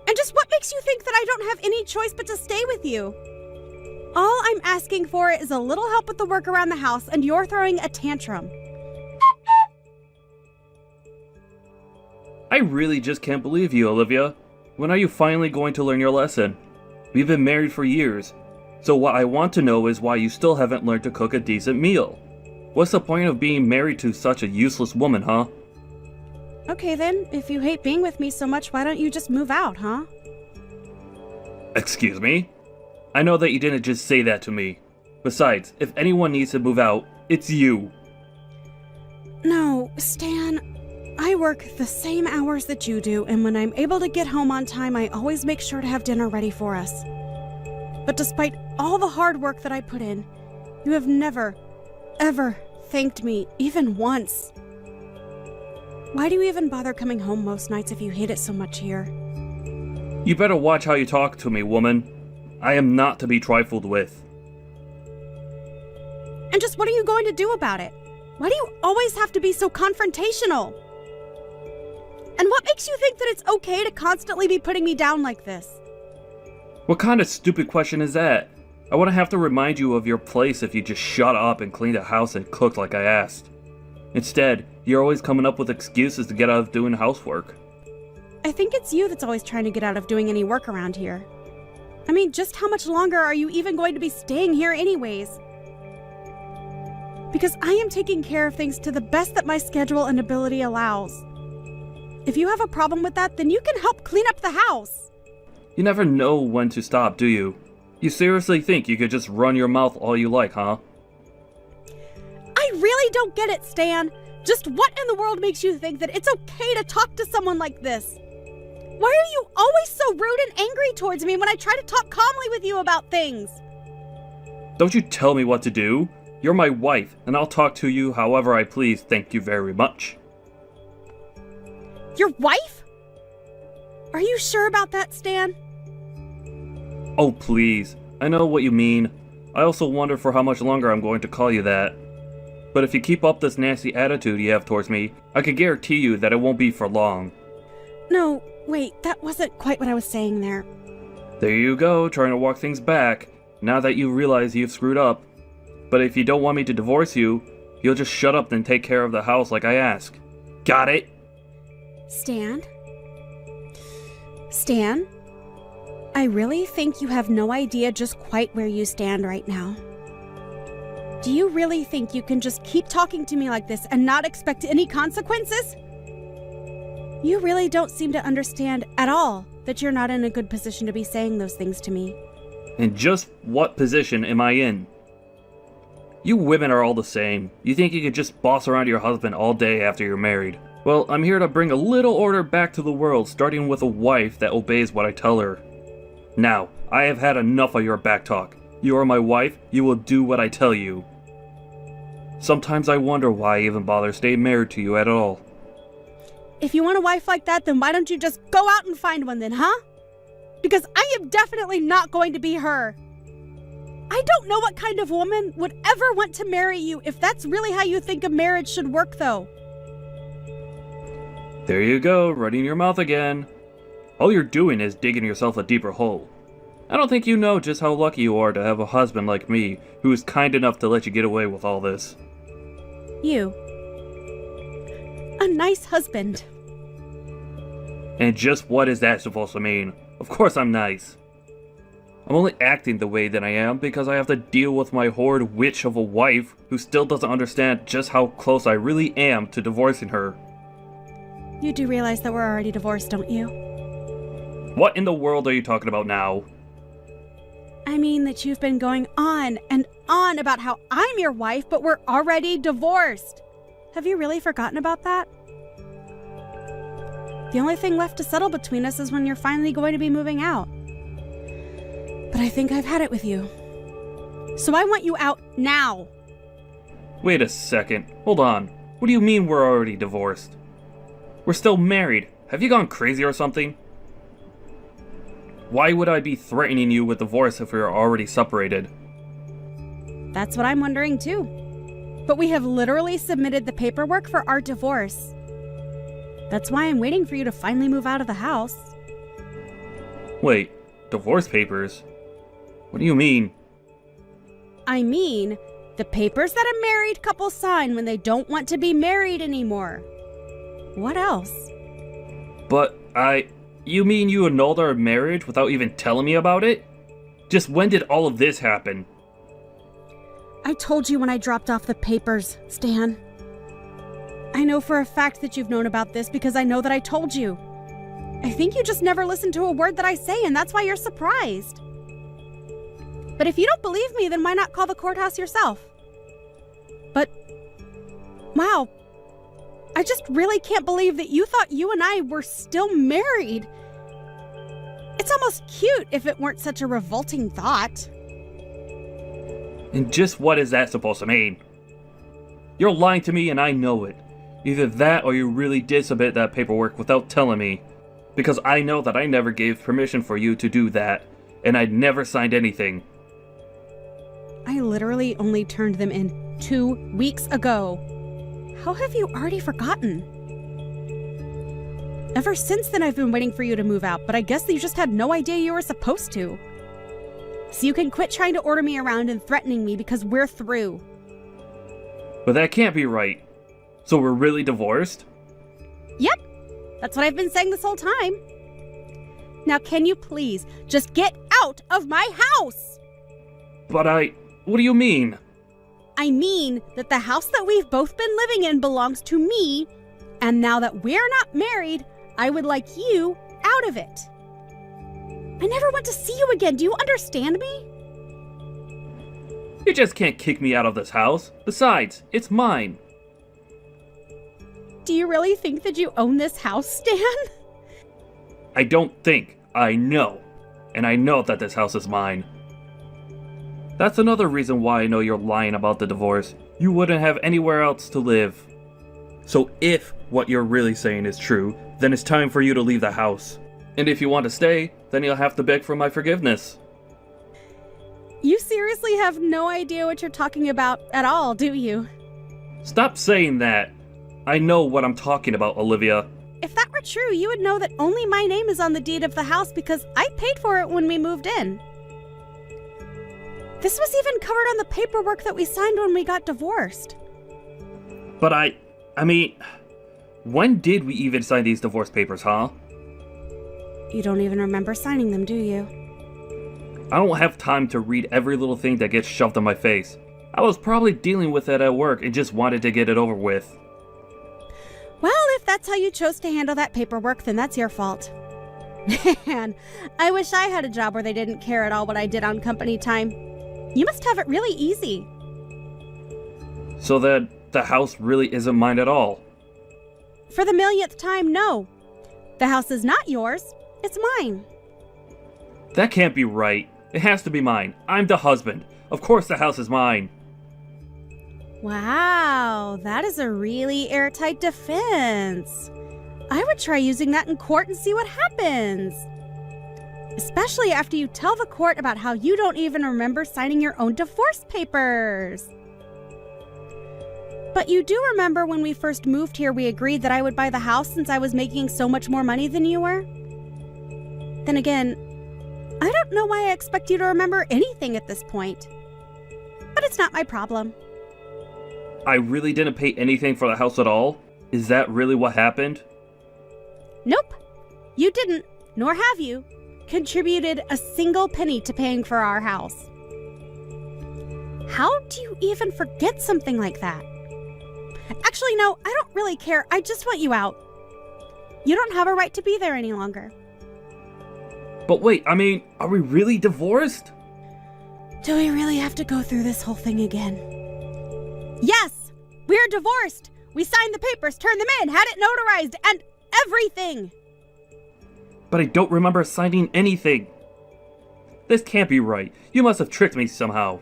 And just what makes you think that I don't have any choice but to stay with you? All I'm asking for is a little help with the work around the house, and you're throwing a tantrum. really just can't believe you, Olivia. When are you finally going to learn your lesson? We've been married for years, so what I want to know is why you still haven't learned to cook a decent meal. What's the point of being married to such a useless woman, huh? Okay then, if you hate being with me so much, why don't you just move out, huh? Excuse me? I know that you didn't just say that to me. Besides, if anyone needs to move out, it's you. No, Stan. I work the same hours that you do, and when I'm able to get home on time, I always make sure to have dinner ready for us. But despite all the hard work that I put in, you have never, ever thanked me, even once. Why do you even bother coming home most nights if you hate it so much here? You better watch how you talk to me, woman. I am not to be trifled with. And just what are you going to do about it? Why do you always have to be so confrontational? And what makes you think that it's okay to constantly be putting me down like this? What kind of stupid question is that? I wouldn't have to remind you of your place if you just shut up and cleaned the house and cooked like I asked. Instead, you're always coming up with excuses to get out of doing housework. I think it's you that's always trying to get out of doing any work around here. I mean, just how much longer are you even going to be staying here anyways? Because I am taking care of things to the best that my schedule and ability allows. If you have a problem with that, then you can help clean up the house. You never know when to stop, do you? You seriously think you could just run your mouth all you like, huh? I really don't get it, Stan. Just what in the world makes you think that it's okay to talk to someone like this? Why are you always so rude and angry towards me when I try to talk calmly with you about things? Don't you tell me what to do. You're my wife, and I'll talk to you however I please, thank you very much. Your wife? Are you sure about that, Stan? Oh, please. I know what you mean. I also wonder for how much longer I'm going to call you that. But if you keep up this nasty attitude you have towards me, I can guarantee you that it won't be for long. No, wait, that wasn't quite what I was saying there. There you go, trying to walk things back, now that you realize you've screwed up. But if you don't want me to divorce you, you'll just shut up and take care of the house like I ask. Got it? Stan? Stan? I really think you have no idea just quite where you stand right now. Do you really think you can just keep talking to me like this and not expect any consequences? You really don't seem to understand at all that you're not in a good position to be saying those things to me. And just what position am I in? You women are all the same. You think you could just boss around your husband all day after you're married. Well, I'm here to bring a little order back to the world, starting with a wife that obeys what I tell her. Now, I have had enough of your backtalk. You are my wife, you will do what I tell you. Sometimes I wonder why I even bother staying married to you at all. If you want a wife like that, then why don't you just go out and find one then, huh? Because I am definitely not going to be her. I don't know what kind of woman would ever want to marry you if that's really how you think a marriage should work, though. There you go, running your mouth again. All you're doing is digging yourself a deeper hole. I don't think you know just how lucky you are to have a husband like me who is kind enough to let you get away with all this. You. A nice husband. And just what is that supposed to mean? Of course I'm nice. I'm only acting the way that I am because I have to deal with my horrid witch of a wife who still doesn't understand just how close I really am to divorcing her. You do realize that we're already divorced, don't you? What in the world are you talking about now? I mean that you've been going on and on about how I'm your wife, but we're already divorced. Have you really forgotten about that? The only thing left to settle between us is when you're finally going to be moving out. But I think I've had it with you. So I want you out now. Wait a second. Hold on. What do you mean we're already divorced? We're still married. Have you gone crazy or something? Why would I be threatening you with divorce if we are already separated? That's what I'm wondering too. But we have literally submitted the paperwork for our divorce. That's why I'm waiting for you to finally move out of the house. Wait, divorce papers? What do you mean? I mean, the papers that a married couple sign when they don't want to be married anymore. What else? But you mean you annulled our marriage without even telling me about it? Just when did all of this happen? I told you when I dropped off the papers, Stan. I know for a fact that you've known about this because I know that I told you. I think you just never listen to a word that I say, and that's why you're surprised. But if you don't believe me, then why not call the courthouse yourself? But, wow, I just really can't believe that you thought you and I were still married. It's almost cute if it weren't such a revolting thought. And just what is that supposed to mean? You're lying to me and I know it. Either that or you really did submit that paperwork without telling me. Because I know that I never gave permission for you to do that, and I'd never signed anything. I literally only turned them in 2 weeks ago. How have you already forgotten? Ever since then, I've been waiting for you to move out, but I guess you just had no idea you were supposed to. So you can quit trying to order me around and threatening me because we're through. But that can't be right. So we're really divorced? Yep, that's what I've been saying this whole time. Now can you please just get out of my house? But what do you mean? I mean that the house that we've both been living in belongs to me, and now that we're not married, I would like you out of it. I never want to see you again. Do you understand me? You just can't kick me out of this house. Besides, it's mine. Do you really think that you own this house, Stan? I don't think. I know. And I know that this house is mine. That's another reason why I know you're lying about the divorce. You wouldn't have anywhere else to live. So if what you're really saying is true, then it's time for you to leave the house. And if you want to stay, then you'll have to beg for my forgiveness. You seriously have no idea what you're talking about at all, do you? Stop saying that. I know what I'm talking about, Olivia. If that were true, you would know that only my name is on the deed of the house because I paid for it when we moved in. This was even covered on the paperwork that we signed when we got divorced. But I mean, when did we even sign these divorce papers, huh? You don't even remember signing them, do you? I don't have time to read every little thing that gets shoved in my face. I was probably dealing with it at work and just wanted to get it over with. Well, if that's how you chose to handle that paperwork, then that's your fault. Man, I wish I had a job where they didn't care at all what I did on company time. You must have it really easy. So that the house really isn't mine at all. For the millionth time, no. The house is not yours. It's mine. That can't be right. It has to be mine. I'm the husband. Of course the house is mine. Wow, that is a really airtight defense. I would try using that in court and see what happens. Especially after you tell the court about how you don't even remember signing your own divorce papers. But you do remember when we first moved here, we agreed that I would buy the house since I was making so much more money than you were? Then again, I don't know why I expect you to remember anything at this point. But it's not my problem. I really didn't pay anything for the house at all? Is that really what happened? Nope. You didn't, nor have you, contributed a single penny to paying for our house. How do you even forget something like that? Actually, no, I don't really care. I just want you out. You don't have a right to be there any longer. But wait, I mean, are we really divorced? Do we really have to go through this whole thing again? Yes! We're divorced! We signed the papers, turned them in, had it notarized, and everything! But I don't remember signing anything. This can't be right. You must have tricked me somehow.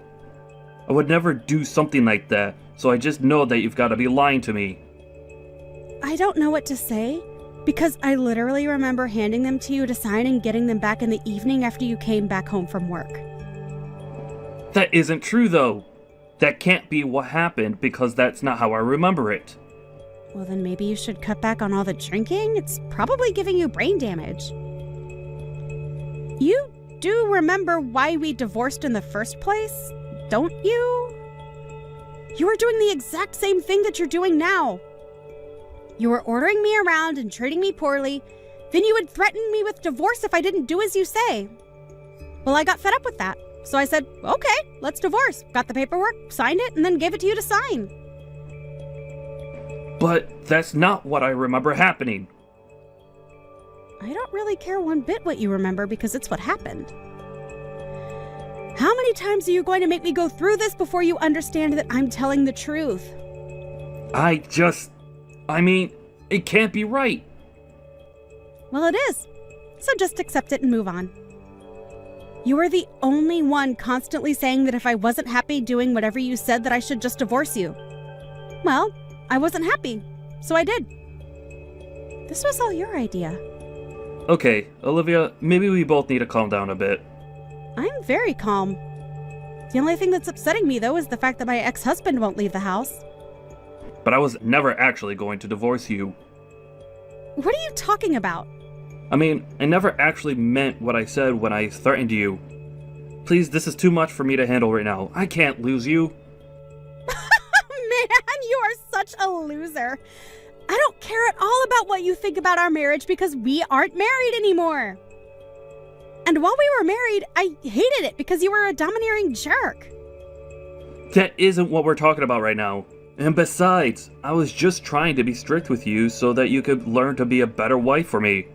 I would never do something like that, so I just know that you've got to be lying to me. I don't know what to say, because I literally remember handing them to you to sign and getting them back in the evening after you came back home from work. That isn't true, though. That can't be what happened, because that's not how I remember it. Well, then maybe you should cut back on all the drinking. It's probably giving you brain damage. You do remember why we divorced in the first place, don't you? You were doing the exact same thing that you're doing now. You were ordering me around and treating me poorly, Then you would threaten me with divorce if I didn't do as you say. Well, I got fed up with that. So I said, okay, let's divorce. Got the paperwork, signed it, and then gave it to you to sign. But that's not what I remember happening. I don't really care one bit what you remember because it's what happened. How many times are you going to make me go through this before you understand that I'm telling the truth? It can't be right. Well, it is. So just accept it and move on. You were the only one constantly saying that if I wasn't happy doing whatever you said that I should just divorce you. Well, I wasn't happy, so I did. This was all your idea. Okay, Olivia, maybe we both need to calm down a bit. I'm very calm. The only thing that's upsetting me, though, is the fact that my ex-husband won't leave the house. But I was never actually going to divorce you. What are you talking about? I never actually meant what I said when I threatened you. Please, this is too much for me to handle right now. I can't lose you. Man, you are such a loser. I don't care at all about what you think about our marriage because we aren't married anymore. And while we were married, I hated it because you were a domineering jerk. That isn't what we're talking about right now. And besides, I was just trying to be strict with you so that you could learn to be a better wife for me.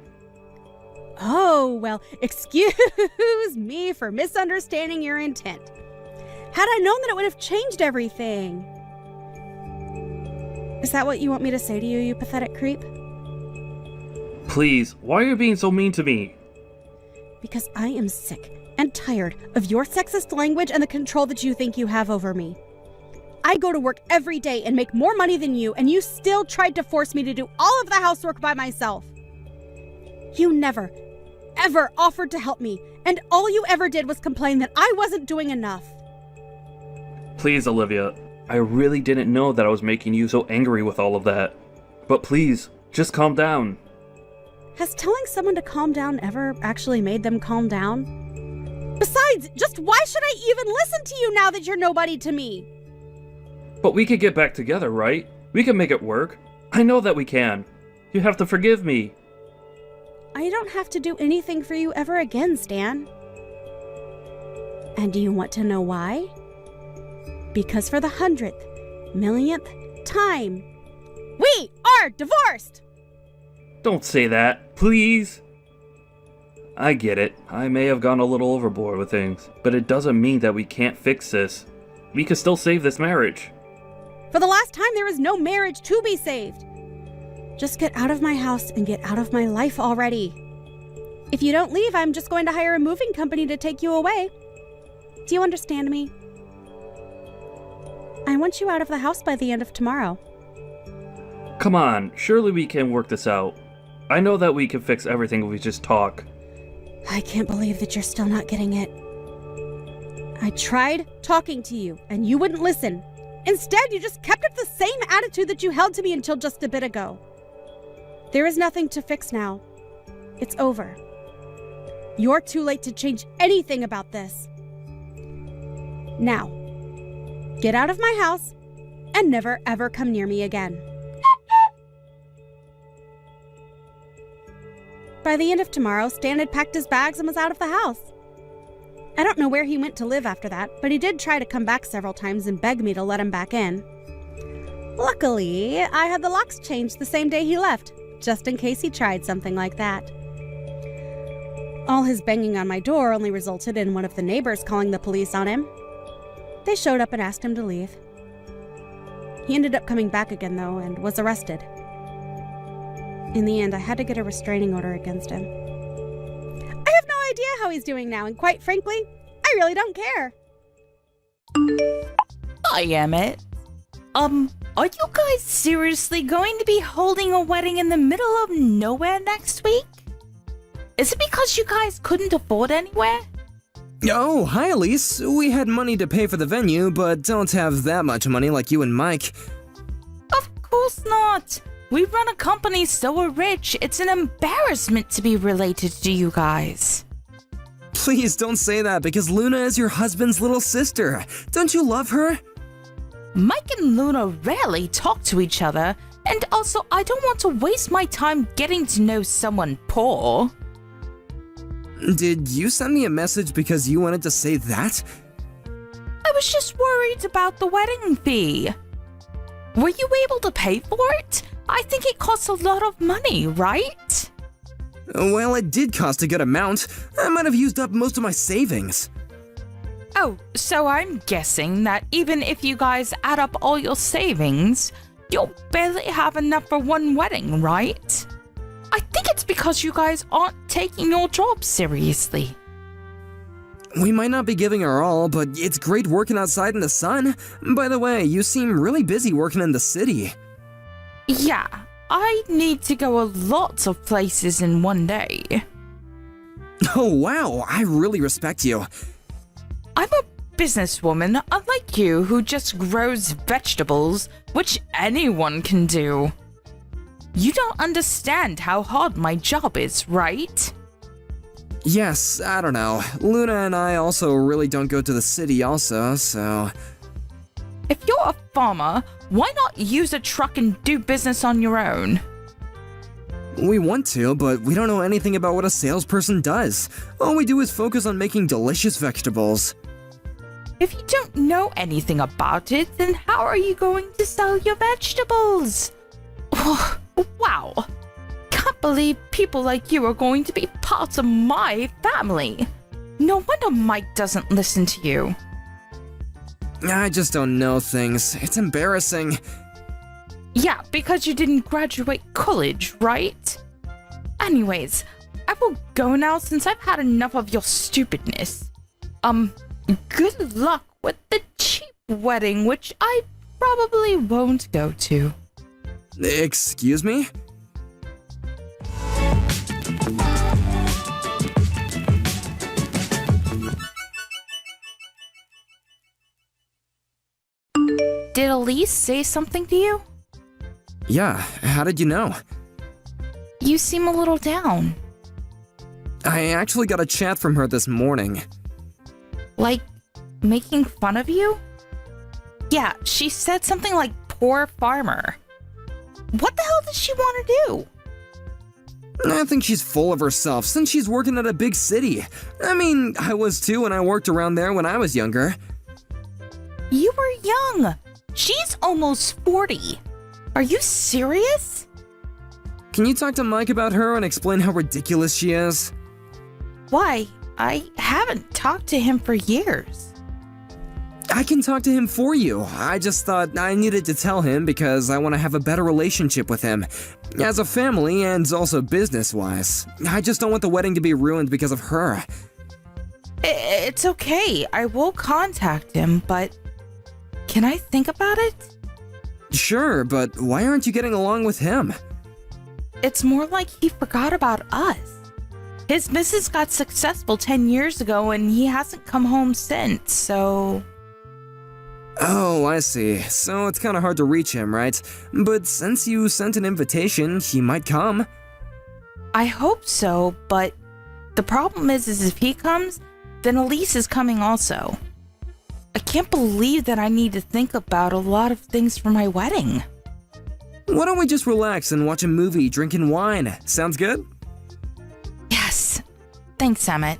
Oh, well, excuse me for misunderstanding your intent. Had I known that it would have changed everything. Is that what you want me to say to you, you pathetic creep? Please, why are you being so mean to me? Because I am sick and tired of your sexist language and the control that you think you have over me. I go to work every day and make more money than you, and you still tried to force me to do all of the housework by myself. You never, ever offered to help me, and all you ever did was complain that I wasn't doing enough. Please, Olivia, I really didn't know that I was making you so angry with all of that. But please, just calm down. Has telling someone to calm down ever actually made them calm down? Besides, just why should I even listen to you now that you're nobody to me? But we could get back together, right? We can make it work. I know that we can. You have to forgive me. I don't have to do anything for you ever again, Stan. And do you want to know why? Because for the 100th, millionth time, we are divorced! Don't say that, please. I get it. I may have gone a little overboard with things, but it doesn't mean that we can't fix this. We can still save this marriage. For the last time, there is no marriage to be saved. Just get out of my house and get out of my life already. If you don't leave, I'm just going to hire a moving company to take you away. Do you understand me? I want you out of the house by the end of tomorrow. Come on, surely we can work this out. I know that we can fix everything if we just talk. I can't believe that you're still not getting it. I tried talking to you, and you wouldn't listen. Instead, you just kept up the same attitude that you held to me until just a bit ago. There is nothing to fix now. It's over. You're too late to change anything about this. Now, get out of my house and never ever come near me again. By the end of tomorrow, Stan had packed his bags and was out of the house. I don't know where he went to live after that, but he did try to come back several times and beg me to let him back in. Luckily, I had the locks changed the same day he left, just in case he tried something like that. All his banging on my door only resulted in one of the neighbors calling the police on him. They showed up and asked him to leave. He ended up coming back again, though, and was arrested. In the end, I had to get a restraining order against him. I have no idea how he's doing now, and quite frankly, I really don't care. Hi, Emmett. Are you guys seriously going to be holding a wedding in the middle of nowhere next week? Is it because you guys couldn't afford anywhere? Oh, hi Elise. We had money to pay for the venue, but don't have that much money like you and Mike. Of course not. We run a company so we're rich, it's an embarrassment to be related to you guys. Please don't say that because Luna is your husband's little sister. Don't you love her? Mike and Luna rarely talk to each other, And also, I don't want to waste my time getting to know someone poor. Did you send me a message because you wanted to say that? I was just worried about the wedding fee. Were you able to pay for it? I think it costs a lot of money, right? Well, it did cost a good amount. I might have used up most of my savings. Oh, so I'm guessing that even if you guys add up all your savings, you'll barely have enough for one wedding, right? I think it's because you guys aren't taking your job seriously. We might not be giving our all, but it's great working outside in the sun. By the way, you seem really busy working in the city. Yeah, I need to go a lot of places in one day. Oh wow, I really respect you. I'm a businesswoman, unlike you, who just grows vegetables, which anyone can do. You don't understand how hard my job is, right? Yes, I don't know. Luna and I also really don't go to the city also, so... If you're a farmer, why not use a truck and do business on your own? We want to, but we don't know anything about what a salesperson does. All we do is focus on making delicious vegetables. If you don't know anything about it, then how are you going to sell your vegetables? Wow. Can't believe people like you are going to be part of my family. No wonder Mike doesn't listen to you. I just don't know things. It's embarrassing. Yeah, because you didn't graduate college, right? Anyways, I will go now since I've had enough of your stupidness. Good luck with the cheap wedding, which I probably won't go to. Excuse me? Did Elise say something to you? Yeah, how did you know? You seem a little down. I actually got a chat from her this morning. Like, making fun of you? Yeah, she said something like poor farmer. What the hell does she want to do? I think she's full of herself since she's working at a big city. I mean, I was too when I worked around there when I was younger. You were young. She's almost 40. Are you serious? Can you talk to Mike about her and explain how ridiculous she is? Why? I haven't talked to him for years. I can talk to him for you. I just thought I needed to tell him because I want to have a better relationship with him. As a family and also business-wise. I just don't want the wedding to be ruined because of her. It's okay. I will contact him, but can I think about it? Sure, but why aren't you getting along with him? It's more like he forgot about us. His missus got successful 10 years ago and he hasn't come home since, so... Oh, I see. So it's kind of hard to reach him, right? But since you sent an invitation, he might come. I hope so, but the problem is if he comes, then Elise is coming also. I can't believe that I need to think about a lot of things for my wedding. Why don't we just relax and watch a movie drinking wine? Sounds good? Yes. Thanks, Emmett.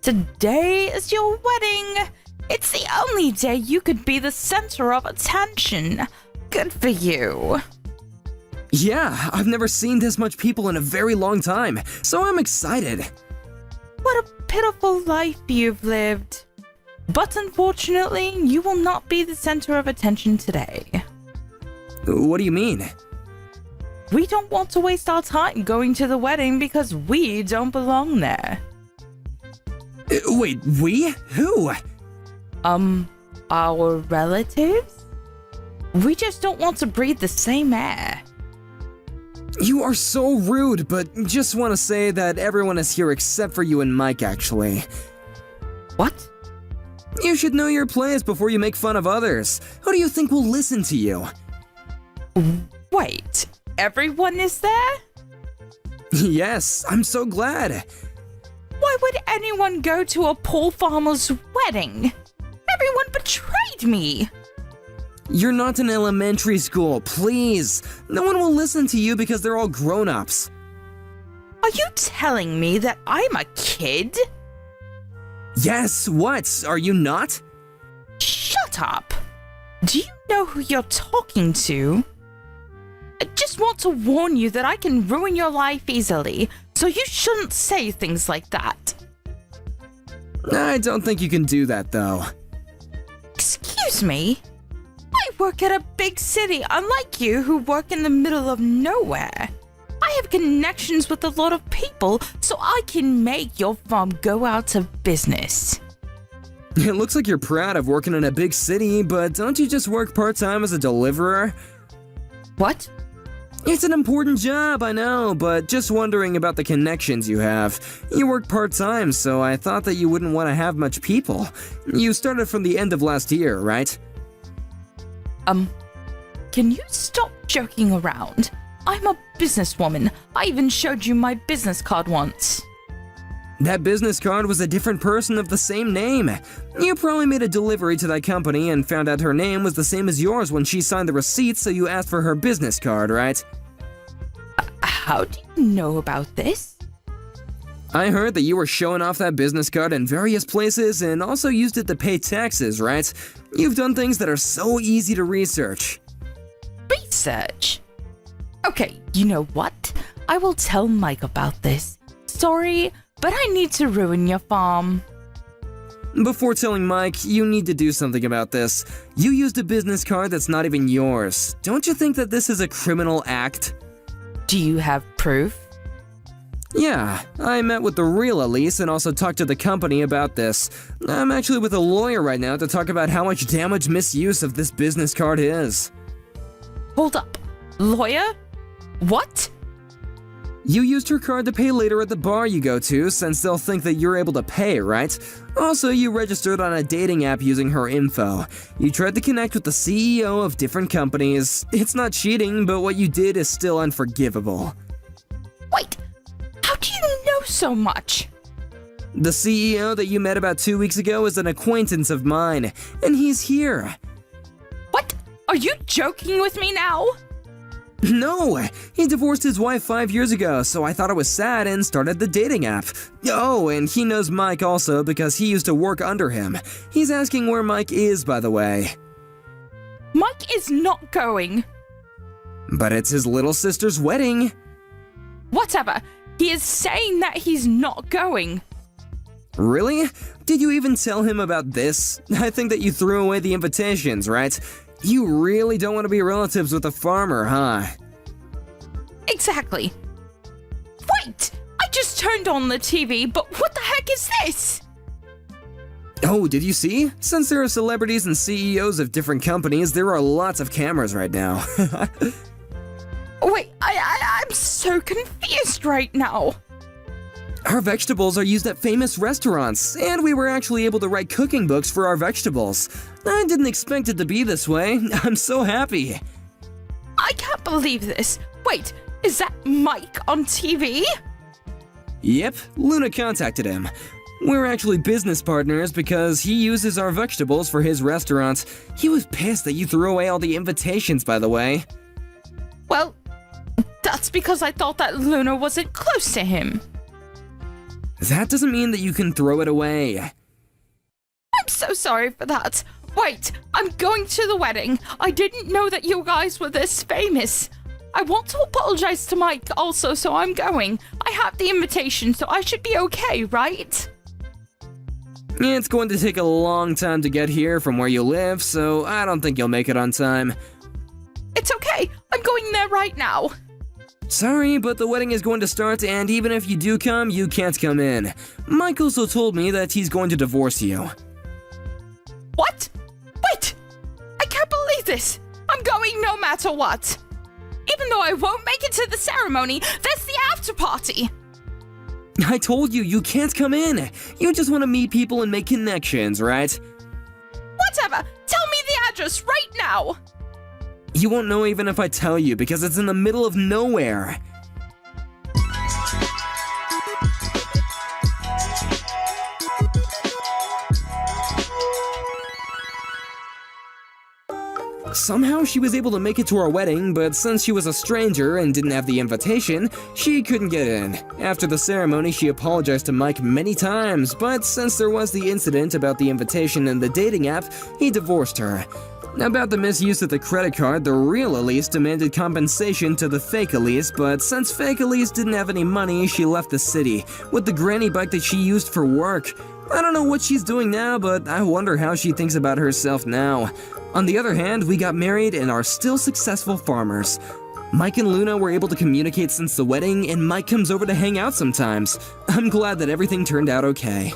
Today is your wedding. It's the only day you could be the center of attention. Good for you. Yeah, I've never seen this much people in a very long time, so I'm excited. What a pitiful life you've lived. But unfortunately, you will not be the center of attention today. What do you mean? We don't want to waste our time going to the wedding because we don't belong there. Wait, we? Who? Our relatives? We just don't want to breathe the same air. You are so rude, but just want to say that everyone is here except for you and Mike, actually. What? You should know your place before you make fun of others. Who do you think will listen to you? Wait, everyone is there? Yes, I'm so glad. Why would anyone go to a poor farmer's wedding? Everyone betrayed me. You're not in elementary school, please. No one will listen to you because they're all grown-ups. Are you telling me that I'm a kid? Yes, what? Are you not? Shut up. Do you know who you're talking to? I just want to warn you that I can ruin your life easily, so you shouldn't say things like that. I don't think you can do that, though. Excuse me? I work at a big city, unlike you who work in the middle of nowhere. I have connections with a lot of people, so I can make your farm go out of business. It looks like you're proud of working in a big city, but don't you just work part-time as a deliverer? What? It's an important job, I know, but just wondering about the connections you have. You work part-time, so I thought that you wouldn't want to have much people. You started from the end of last year, right? Can you stop joking around? I'm a businesswoman. I even showed you my business card once. That business card was a different person of the same name. You probably made a delivery to that company and found out her name was the same as yours when she signed the receipt, so you asked for her business card, right? How do you know about this? I heard that you were showing off that business card in various places and also used it to pay taxes, right? You've done things that are so easy to research. Research? Okay, you know what? I will tell Mike about this. Sorry, but I need to ruin your farm. Before telling Mike, you need to do something about this. You used a business card that's not even yours. Don't you think that this is a criminal act? Do you have proof? Yeah, I met with the real Elise and also talked to the company about this. I'm actually with a lawyer right now to talk about how much damage misuse of this business card is. Hold up. Lawyer? What? You used her card to pay later at the bar you go to, since they'll think that you're able to pay, right? Also, you registered on a dating app using her info. You tried to connect with the CEO of different companies. It's not cheating, but what you did is still unforgivable. Wait, how do you know so much? The CEO that you met about 2 weeks ago is an acquaintance of mine, and he's here. What? Are you joking with me now? No, he divorced his wife 5 years ago, so I thought it was sad and started the dating app. Oh, and he knows Mike also because he used to work under him. He's asking where Mike is, by the way. Mike is not going. But it's his little sister's wedding. Whatever. He is saying that he's not going. Really? Did you even tell him about this? I think that you threw away the invitations, right? You really don't want to be relatives with a farmer, huh? Exactly. Wait! I just turned on the TV, but what the heck is this? Oh, did you see? Since there are celebrities and CEOs of different companies, there are lots of cameras right now. Wait, I'm so confused right now. Our vegetables are used at famous restaurants, and we were actually able to write cooking books for our vegetables. I didn't expect it to be this way. I'm so happy. I can't believe this. Wait, is that Mike on TV? Yep, Luna contacted him. We're actually business partners because he uses our vegetables for his restaurant. He was pissed that you threw away all the invitations, by the way. Well, that's because I thought that Luna wasn't close to him. That doesn't mean that you can throw it away. I'm so sorry for that. Wait, I'm going to the wedding. I didn't know that you guys were this famous. I want to apologize to Mike also, so I'm going. I have the invitation, so I should be okay, right? It's going to take a long time to get here from where you live, so I don't think you'll make it on time. It's okay. I'm going there right now. Sorry, but the wedding is going to start, and even if you do come, you can't come in. Mike also told me that he's going to divorce you. What? Wait! I can't believe this! I'm going no matter what! Even though I won't make it to the ceremony, there's the after party! I told you, you can't come in. You just want to meet people and make connections, right? Whatever! Tell me the address right now! You won't know even if I tell you because it's in the middle of nowhere. Somehow she was able to make it to our wedding, but since she was a stranger and didn't have the invitation, she couldn't get in. After the ceremony, she apologized to Mike many times, but since there was the incident about the invitation and the dating app, he divorced her. About the misuse of the credit card, the real Elise demanded compensation to the fake Elise, but since fake Elise didn't have any money, she left the city with the granny bike that she used for work. I don't know what she's doing now, but I wonder how she thinks about herself now. On the other hand, we got married and are still successful farmers. Mike and Luna were able to communicate since the wedding, and Mike comes over to hang out sometimes. I'm glad that everything turned out okay.